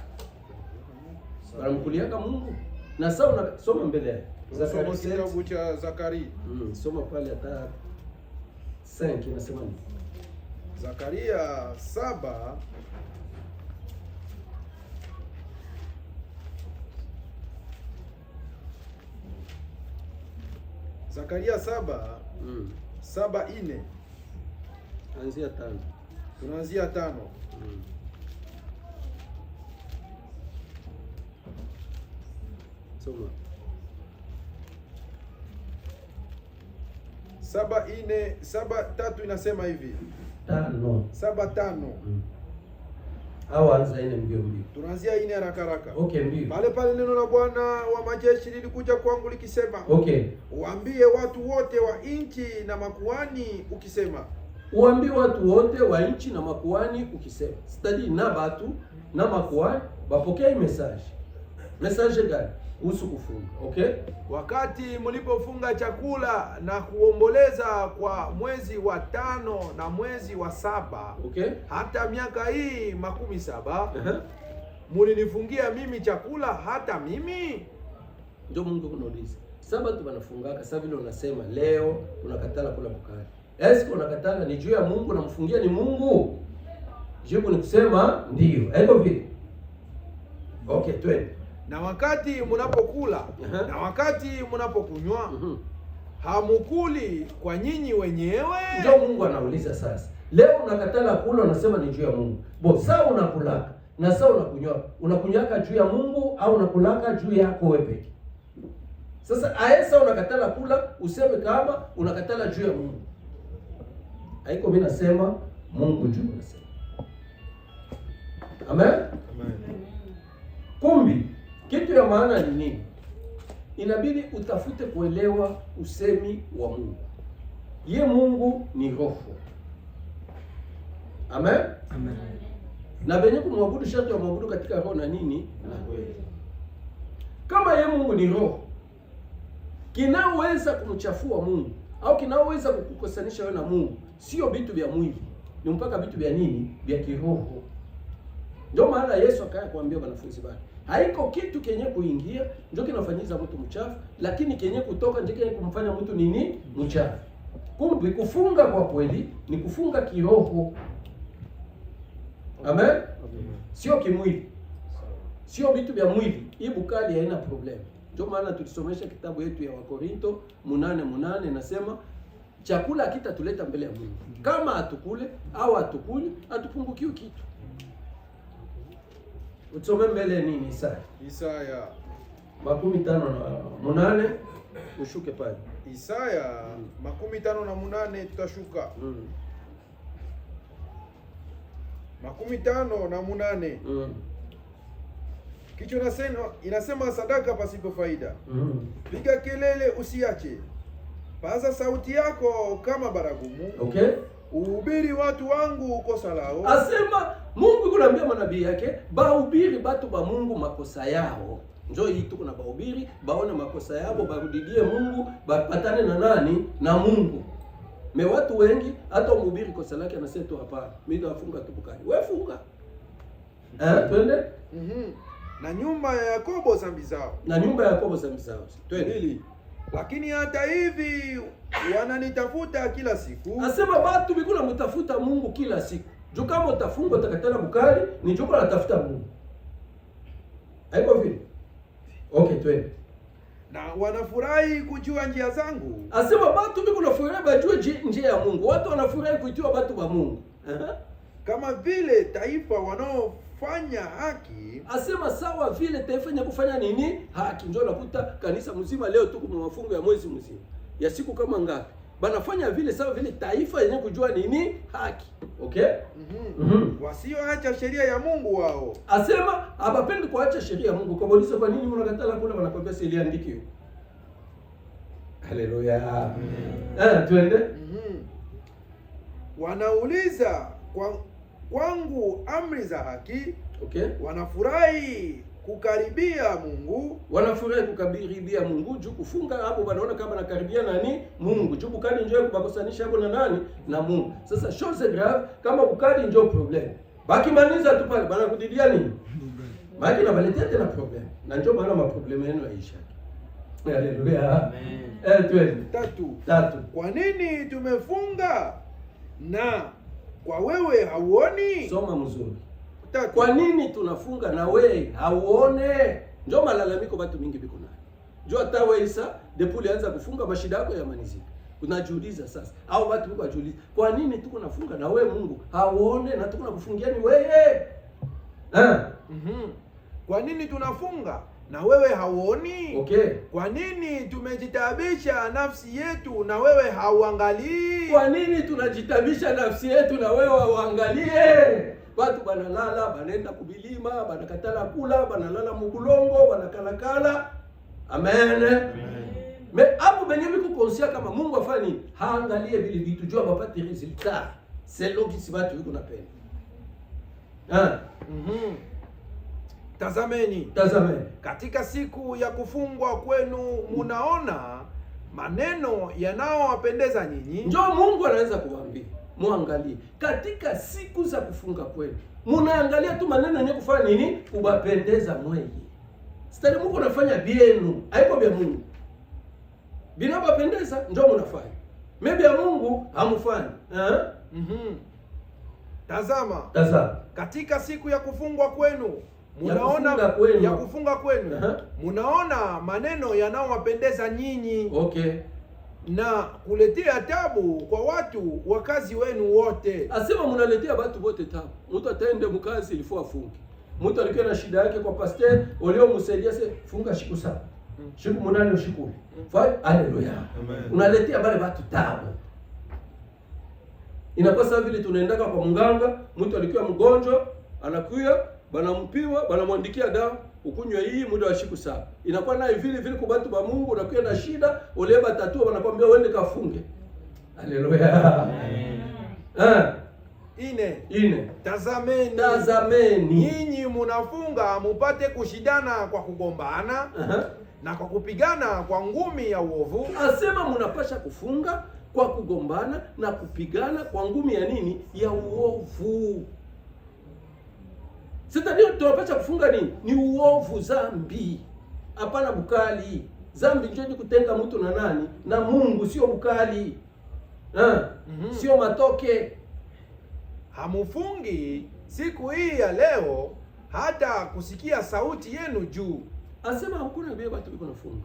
Banamkuliaka Mungu. Na sasa unasoma mbele yake. Zakaria kitabu cha Zakaria. Soma pale hata 5 inasema nini? Zakaria 7 Zakaria 7 7:4 anzia 5. Tunaanzia 5. Soma. 7:4 7:3 inasema hivi. 7:5. Au anza ine mbio. Tunaanzia 4 haraka haraka. Okay, mbio. Pale neno la Bwana wa majeshi lilikuja kwangu likisema, okay, uambie watu wote wa nchi na makuhani ukisema. Uambie watu wote wa nchi na makuhani ukisema. Study na batu na makuhani bapokee message. Message gani? Kuhusu kufunga. Okay? Wakati mlipofunga chakula na kuomboleza kwa mwezi wa 5 na mwezi wa 7, okay, hata miaka hii 17, mulinifungia mimi chakula hata mimi? Ndio Mungu kunauliza. Sabato banafungaka, sasa vile unasema leo unakatala kula bukari. Esko unakatala ni juu ya Mungu na mfungia ni Mungu? Jibu ni kusema ndio. Haiko vile. Okay, twende. Na wakati mnapokula na wakati mnapokunywa hamukuli kwa nyinyi wenyewe? Ndio Mungu anauliza sasa. Leo unakatala kula unasema ni juu ya Mungu. Sasa unakulaka na sasa unakunywa. Unakunywaka juu ya Mungu au unakulaka juu yako wewe peke? Sasa aesa unakatala kula useme kama unakatala juu ya Mungu. Haiko mimi nasema Mungu juu unasema. Amen? Amen. Kumbi kitu ya maana ni nini? Inabidi utafute kuelewa usemi wa Mungu. Ye Mungu ni roho. Amen? Amen. Na benye kumwabudu sharti ya kumwabudu katika roho na nini? Na kweli. Kama ye Mungu ni roho, kinaweza kumchafua Mungu au kinaweza kukukosanisha wewe na Mungu, sio vitu vya mwili, ni mpaka vitu vya nini? Vya kiroho. Ndio maana Yesu akaya kuambia wanafunzi wake, haiko kitu kenye kuingia ndio kinafanyiza mtu mchafu, lakini kenye kutoka ndio kenye kumfanya mtu nini? Mchafu. Kumbe kufunga kwa kweli ni kufunga kiroho. Amen? Sio kimwili. Sio vitu vya mwili. Hii bukali haina problem. Ndio maana tulisomesha kitabu yetu ya Wakorinto 8:8 nasema chakula kitatuleta mbele ya Mungu. Kama atukule au atukuli, atupungukiwe kitu. Utsome mbele nini Isaya 58 ushuke pale. Isaya 58 tutashuka. 58. Kicho inasema sadaka pasipo faida. Piga kelele usiache. Paza sauti yako kama baragumu. Okay? Uhubiri watu wangu kosa lao. Asema Mungu kunaambia manabii yake, bahubiri batu ba Mungu makosa yao. Njoo hii tu kuna bahubiri, baone makosa yao, barudidie Mungu, bapatane na nani? Na Mungu. Me watu wengi hata mhubiri kosa lake anasema tu hapana. Mimi nafunga tu bukari. Wewe funga. Twende? Na nyumba ya Yakobo dhambi zao. Na nyumba ya Yakobo dhambi zao. Twende. Lakini hata hivi wananitafuta kila siku. Asema watu bikuna mtafuta Mungu kila siku. Juu kama utafunga utakatana bukari, ni juu unatafuta Mungu. Haiko vile? Okay, twende. Na wanafurahi kujua njia zangu. Asema watu bikuna furahi bajue njia ya Mungu. Watu wanafurahi kujua watu wa Mungu. Kama vile taifa wanaofanya haki. Asema sawa vile taifa yenye kufanya nini? Haki. Njoo nakuta kanisa mzima leo tu kuna mafungo ya mwezi mzima. Ya siku kama ngapi? Banafanya vile sawa vile taifa yenye kujua nini? Haki. Okay? Wasioacha sheria ya Mungu wao. Asema habapendi kuacha sheria ya Mungu. Kwa nini mnakatala kuna wanakwambia si iliandikiwa? Haleluya. Twende. Wanauliza kwangu amri za haki. Okay. Wanafurahi kukaribia Mungu. Wanafurahi kukaribia Mungu juu kufunga hapo wanaona kama nakaribia nani? Mungu. Juu bukali njoo kubakosanisha hapo na nani? Na Mungu. Sasa chose grave kama bukali njoo problem. Baki maniza tu pale bana kudidia nini? Baki na baletea tena problem. Na njoo bana maproblem yenu yaisha. Haleluya. Amen. Twende. Tatu. Kwa nini tumefunga na kwa wewe hauoni? Soma mzuri. Kwa nini tunafunga na wewe hauone? Njoo malalamiko watu mingi biko nayo. Njoo hata wewe Isa depuis ulianza kufunga mashida yako ya manizika. Unajiuliza sasa au watu wako wajiuliza, kwa nini tuko nafunga na wewe Mungu hauone na tuko nakufungia ni wewe? Kwa nini tunafunga na wewe hauoni? Okay. Kwa nini tumejitabisha nafsi yetu na wewe hauangalii? Kwa nini tunajitabisha nafsi yetu na wewe hauangalie? Watu banalala, banaenda kubilima, banakatala kula, banalala mugulongo, banakalakala. Amen. Me hapo benye biko konsia kama Mungu afanya nini? Haangalie vile vitu jua bapate resultat. Selon kisi watu wiko napenda. Tazameni. Katika siku ya kufungwa kwenu munaona maneno yanaowapendeza nyinyi. Njoo Mungu anaweza kuwaambia, muangalie. Katika siku za kufunga kwenu, munaangalia tu maneno yenye kufanya nini? Kubapendeza mwenye. Sitani Mungu anafanya bienu, haiko bia Mungu. Binabapendeza njoo munafanya. Maybe ya Mungu hamufanyi. Tazama. Katika siku ya kufungwa kwenu munaona ya kufunga kwenu munaona maneno yanaowapendeza nyinyi. Okay. Na kuletea tabu kwa watu wakazi wenu wote. Asema munaletea watu wote tabu. Mtu ataende mkazi ilifua afunge. Mtu alikuwa na shida yake kwa pastor, walio msaidia se funga siku 7. Siku 8 usiku. Haleluya. Unaletea wale watu tabu. Inakuwa sawa vile tunaendaka kwa mganga, mtu alikuwa mgonjwa, anakuja, banampiwa, banamwandikia dawa, ukunywe hii muda wa siku 7. Inakuwa naye vile kwa watu wa Mungu, unakuwa na shida, uleba tatua wanakuambia uende kafunge. Haleluya. Ine. Tazameni. Nyinyi munafunga mupate kushidana kwa kugombana na kwa kupigana kwa ngumi ya uovu. Asema munapasha kufunga kwa kugombana na kupigana kwa ngumi ya nini? Ya uovu. Sasa ndio tunapasha kufunga nini? Ni uovu, zambi. Hapana bukali. Zambi ndio ni kutenga mtu na nani? Na Mungu, sio bukali. Sio matoke. Hamufungi siku hii ya leo hata kusikia sauti yenu juu. Asema hakuna bia watu biko nafunga.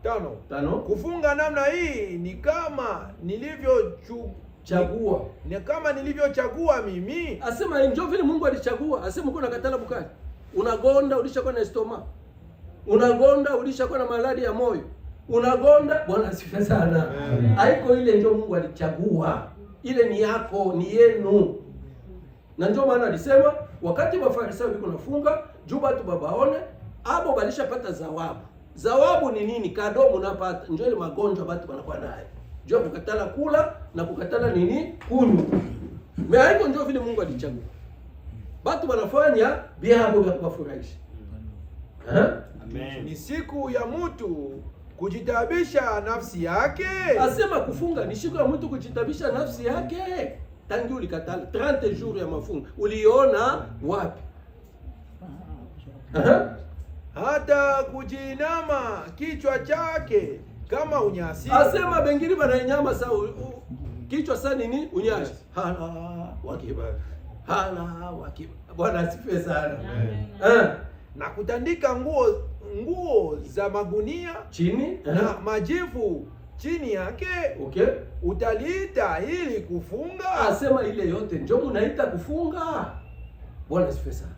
5. Kufunga namna hii ni kama nilivyochagua mimi. Asema njoo vile Mungu alichagua. Asema uko nakatala bukali. Unagonda ulishakuwa na estoma. Unagonda ulishakuwa na maladi ya moyo. Unagonda, Bwana asifiwe sana. Haiko ile njoo Mungu alichagua. Ile ni yako, ni yenu. Na njoo maana alisema wakati Wafarisayo biko nafunga, juu watu babaone, hapo balishapata zawabu. Zawabu ni nini? Kado munapata. Njoo ile magonjwa watu wanakuwa nayo. Njoo kukatala kula na kukatala nini? Kunywa. Haiko njoo vile Mungu alichagua. Watu wanafanya biabo vya kuwafurahisha. Amen. Ni siku ya mtu kujitabisha nafsi yake. Asema kufunga ni siku ya mtu kujitabisha nafsi yake. Tangu ulikatala 30 jours ya mafungo. Uliona wapi? Hata kujinama kichwa chake kama unyasi. Asema bengine banainyama saa kichwa saa nini? Unyasi. Bwana asifiwe sana. Na kutandika nguo za magunia chini na majivu chini yake. Okay. Utaliita ili kufunga. Asema ile yote ndio mnaita kufunga. Bwana asifiwe sana.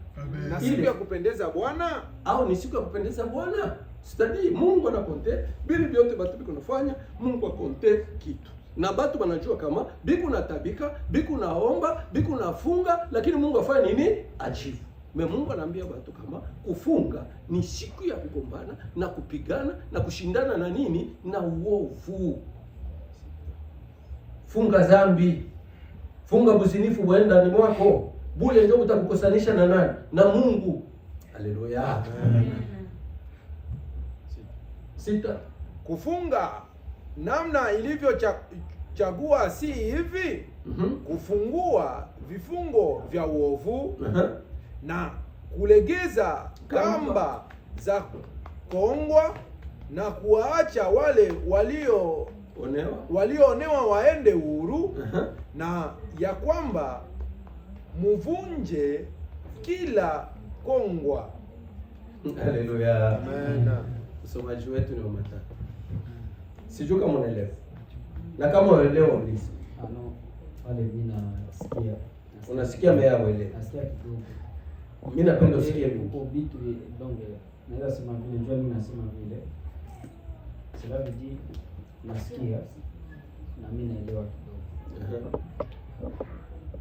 Na siku ya kupendeza Bwana au ni siku ya kupendeza Bwana? Stadi Mungu anakonte bili vyote batu biko nafanya, Mungu akonte kitu. Na batu wanajua kama biku natabika, biku naomba, biku nafunga, lakini Mungu afanya nini? Ajibu. Mungu anaambia watu kama kufunga ni siku ya kugombana na kupigana na kushindana na nini? Na uovu. Funga dhambi. Funga buzinifu buenda ni mwako. Bule ndio utakukosanisha na nani? Na Mungu. Haleluya. Sita. Kufunga namna ilivyochagua si hivi. Kufungua vifungo vya uovu na kulegeza kamba za kongwa na kuwaacha wale walioonewa waende huru, na ya kwamba muvunje kila kongwa. Haleluya. Amen. Usomaji wetu ni wa Mathayo. Sijui kama unaelewa. Na kama unaelewa uliza. Wale mimi nasikia. Unasikia mea wele. Nasikia kidogo. Mimi napenda usikie kwa vitu donge. Naweza sema vile njoo mimi nasema vile. Sababu nasikia na mimi naelewa kidogo.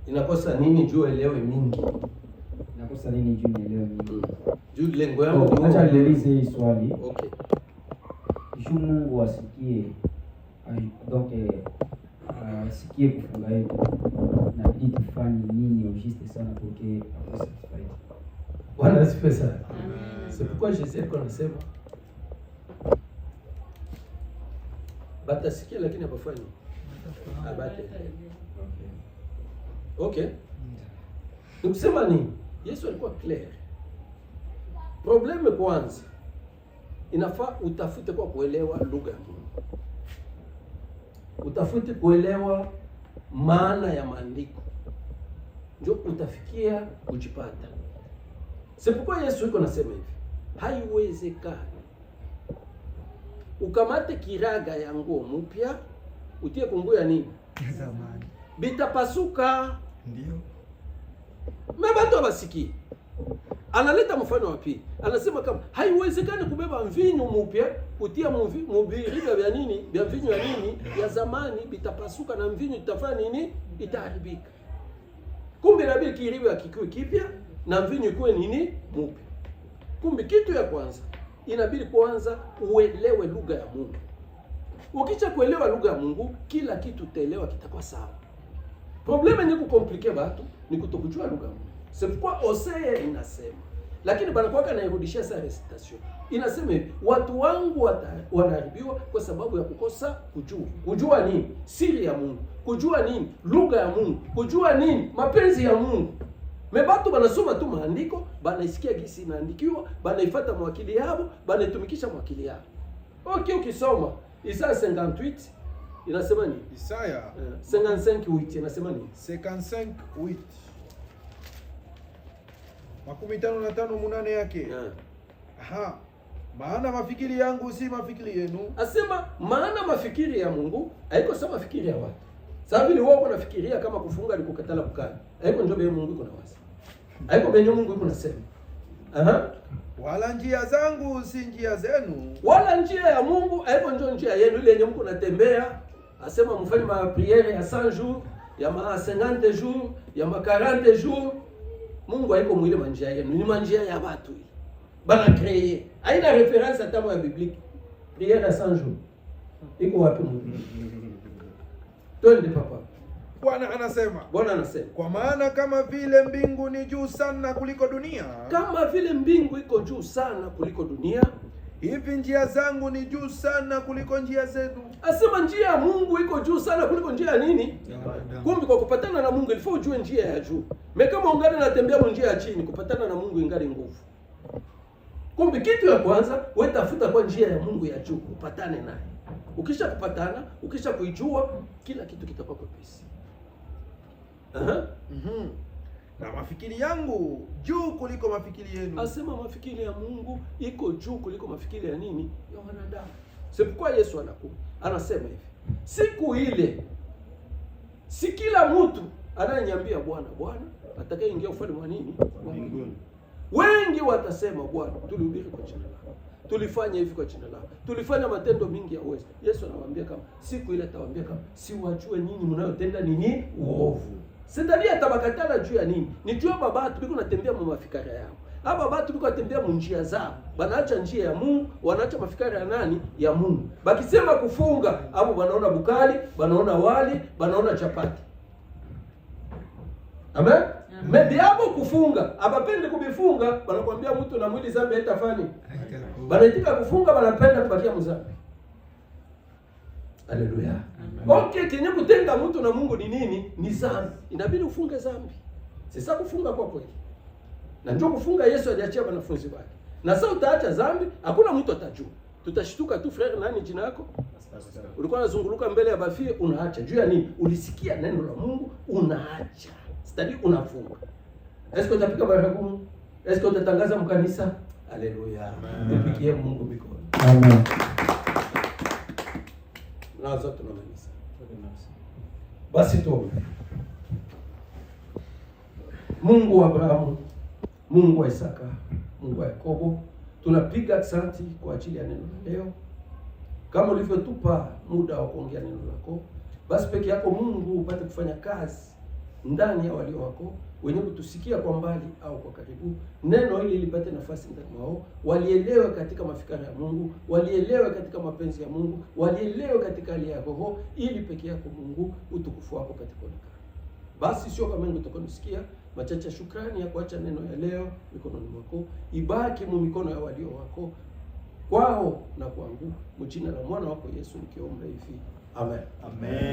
Inakosa nini juu elewe mingi? Inakosa nini juu nielewe mingi? Juu lengo yangu acha niulize hii swali. Okay. Juu Mungu asikie donc asikie kufunga yetu na bidii tufanye nini ujiste sana porque satisfied. Bwana asifiwe sana. C'est pourquoi Jésus anasema batasikia lakini hapafanyi. Abate. Okay. Nikusema nini? Yesu alikuwa clear. Probleme kwanza, inafaa utafute kwa kuelewa lugha ya Mungu. Utafute kuelewa maana ya maandiko. Ndio utafikia kujipata. Sipokuwa Yesu yuko nasema hivi, haiwezekani ukamate kiraga ya nguo mpya utie kunguo ya nini? Zamani. Bitapasuka. Ndio. Mebatu abasiki. Analeta mfano wa pili. Anasema kama haiwezekani kubeba mvinyo mpya utia mubiriga vya nini? Vya mvinyo ya nini? Ya zamani bitapasuka na mvinyo itafanya nini? Itaharibika. Kumbe inabidi kiriwe kikiwe kipya na mvinyo ikuwe nini? Mpya. Kumbe kitu ya kwanza inabidi kwanza uelewe lugha ya Mungu. Ukicha kuelewa lugha ya Mungu, kila kitu utaelewa kitakuwa sawa. Problema ni kukomplike watu, ni kutokujua lugha ya Mungu. C'est pourquoi Hosea inasema, lakini banakuwa nairudishia sa recitation. Inasema hivi, watu wangu wanaharibiwa kwa sababu ya kukosa kujua. Kujua nini? Siri ya Mungu. Kujua nini? Lugha ya Mungu. Kujua nini? Mapenzi ya Mungu. Mebatu banasoma tu maandiko, banaisikia gisi inaandikiwa, banaifuata mwakili yao, banaitumikisha mwakili yao. Okay, ukisoma Isaya 58 inasema nini? Isaya 55:8 inasema nini? 55:8. 55:8 yake. Aha. Maana mafikiri yangu si mafikiri yenu. Asema maana mafikiri ya Mungu haiko sawa mafikiri ya watu. Sababu ni wao wanafikiria kama kufunga ni kukatala kukana. Haiko ndio Mungu iko na wazi. Haiko benye Mungu iko nasema. Aha. Wala njia zangu si njia zenu. Wala njia ya Mungu haiko ndio njia yenu ile yenye Mungu natembea. Asema mfanye ma prière ya 100 jours, ya ma 50 jours, ya ma 40 jours. Mungu haiko mwile manjia yenu, ni manjia ya watu. Bana créer. Haina reference hata ya biblique. Prière ya 100 jours. Iko wapi Mungu? Twende papa. Bwana anasema. Bwana anasema. Kwa maana kama vile mbingu ni juu sana kuliko dunia. Kama vile mbingu iko juu sana kuliko dunia, hivi njia zangu ni juu sana kuliko njia zenu. Asema njia ya Mungu iko juu sana kuliko njia ya nini? Kumbe kwa kupatana na Mungu ilifaa ujue njia ya juu. Kama ungali unatembea njia ya chini, kupatana na Mungu ingali nguvu. Kumbe kitu ya kwanza, wewe tafuta kwa njia ya Mungu ya juu, upatane naye. Ukisha kupatana, ukisha kuijua, kila kitu kitakuwa kwepesi. Na mafikiri yangu juu kuliko mafikiri yenu. Asema mafikiri ya Mungu iko juu kuliko mafikiri ya nini? Ya wanadamu. Sipokuwa Yesu anakuwa anasema hivi, siku ile si kila mtu anayeniambia Bwana Bwana atakayeingia ufalme wa nini? Wa mbinguni. Wengi watasema Bwana, tulihubiri kwa jina lako, tulifanya hivi kwa jina lako, tulifanya matendo mingi ya uwezo. Yesu anawaambia kama siku ile atawaambia kama siwajue nyinyi mnayotenda nini? Uovu. Sitalia tabakatala juu ya nini? Ni juu baba tu biko natembea mu mafikara yao. Hapa batu biko natembea mu njia zao. Banaacha njia ya Mungu, wanaacha mafikara ya nani? Ya Mungu. Bakisema kufunga, hapo banaona bukali, banaona wali, banaona chapati. Amen. Maybe hapo kufunga, abapende kubifunga, banakwambia mtu na mwili zambi haitafani. Banaitika kufunga, banapenda kubakia mzambi. Haleluya. Okay, kenye kutenga mtu na Mungu ni nini? Ni zambi. Inabidi ufunge zambi. Sasa kufunga kwa kweli. Na ndio kufunga Yesu aliachia wanafunzi wake. Na sasa utaacha zambi, hakuna mtu atajua. Tutashtuka tu, frère, nani jina lako? Ulikuwa unazunguluka mbele ya bafie, unaacha. Juu ya nini? Ulisikia neno la Mungu, unaacha. Stadi unafunga. Esko utapika baragumu? Esko utatangaza mkanisa? Haleluya. Mpigie Mungu mikono. Amen. Na zote tunamaliza. Basi tuombe. Mungu wa Abrahamu, Mungu wa Isaka, Mungu wa Yakobo, tunapiga asante kwa ajili ya neno leo. Kama ulivyotupa muda wa kuongea neno lako, basi peke yako Mungu upate kufanya kazi ndani ya walio wako wenye kutusikia kwa mbali au kwa karibu. Neno hili lipate nafasi ndani mwao, walielewe katika mafikara ya Mungu, walielewe katika mapenzi ya Mungu, walielewe katika hali ya roho, ili peke yako Mungu utukufu wako katika onekana. Basi sio kama Mungu tukonisikia machache shukrani ya kuacha neno ya leo mikononi mwako, ibaki mu mikono ya walio wako, kwao na kwangu, mjina la mwana wako Yesu nikiomba hivi. Amen. Amen.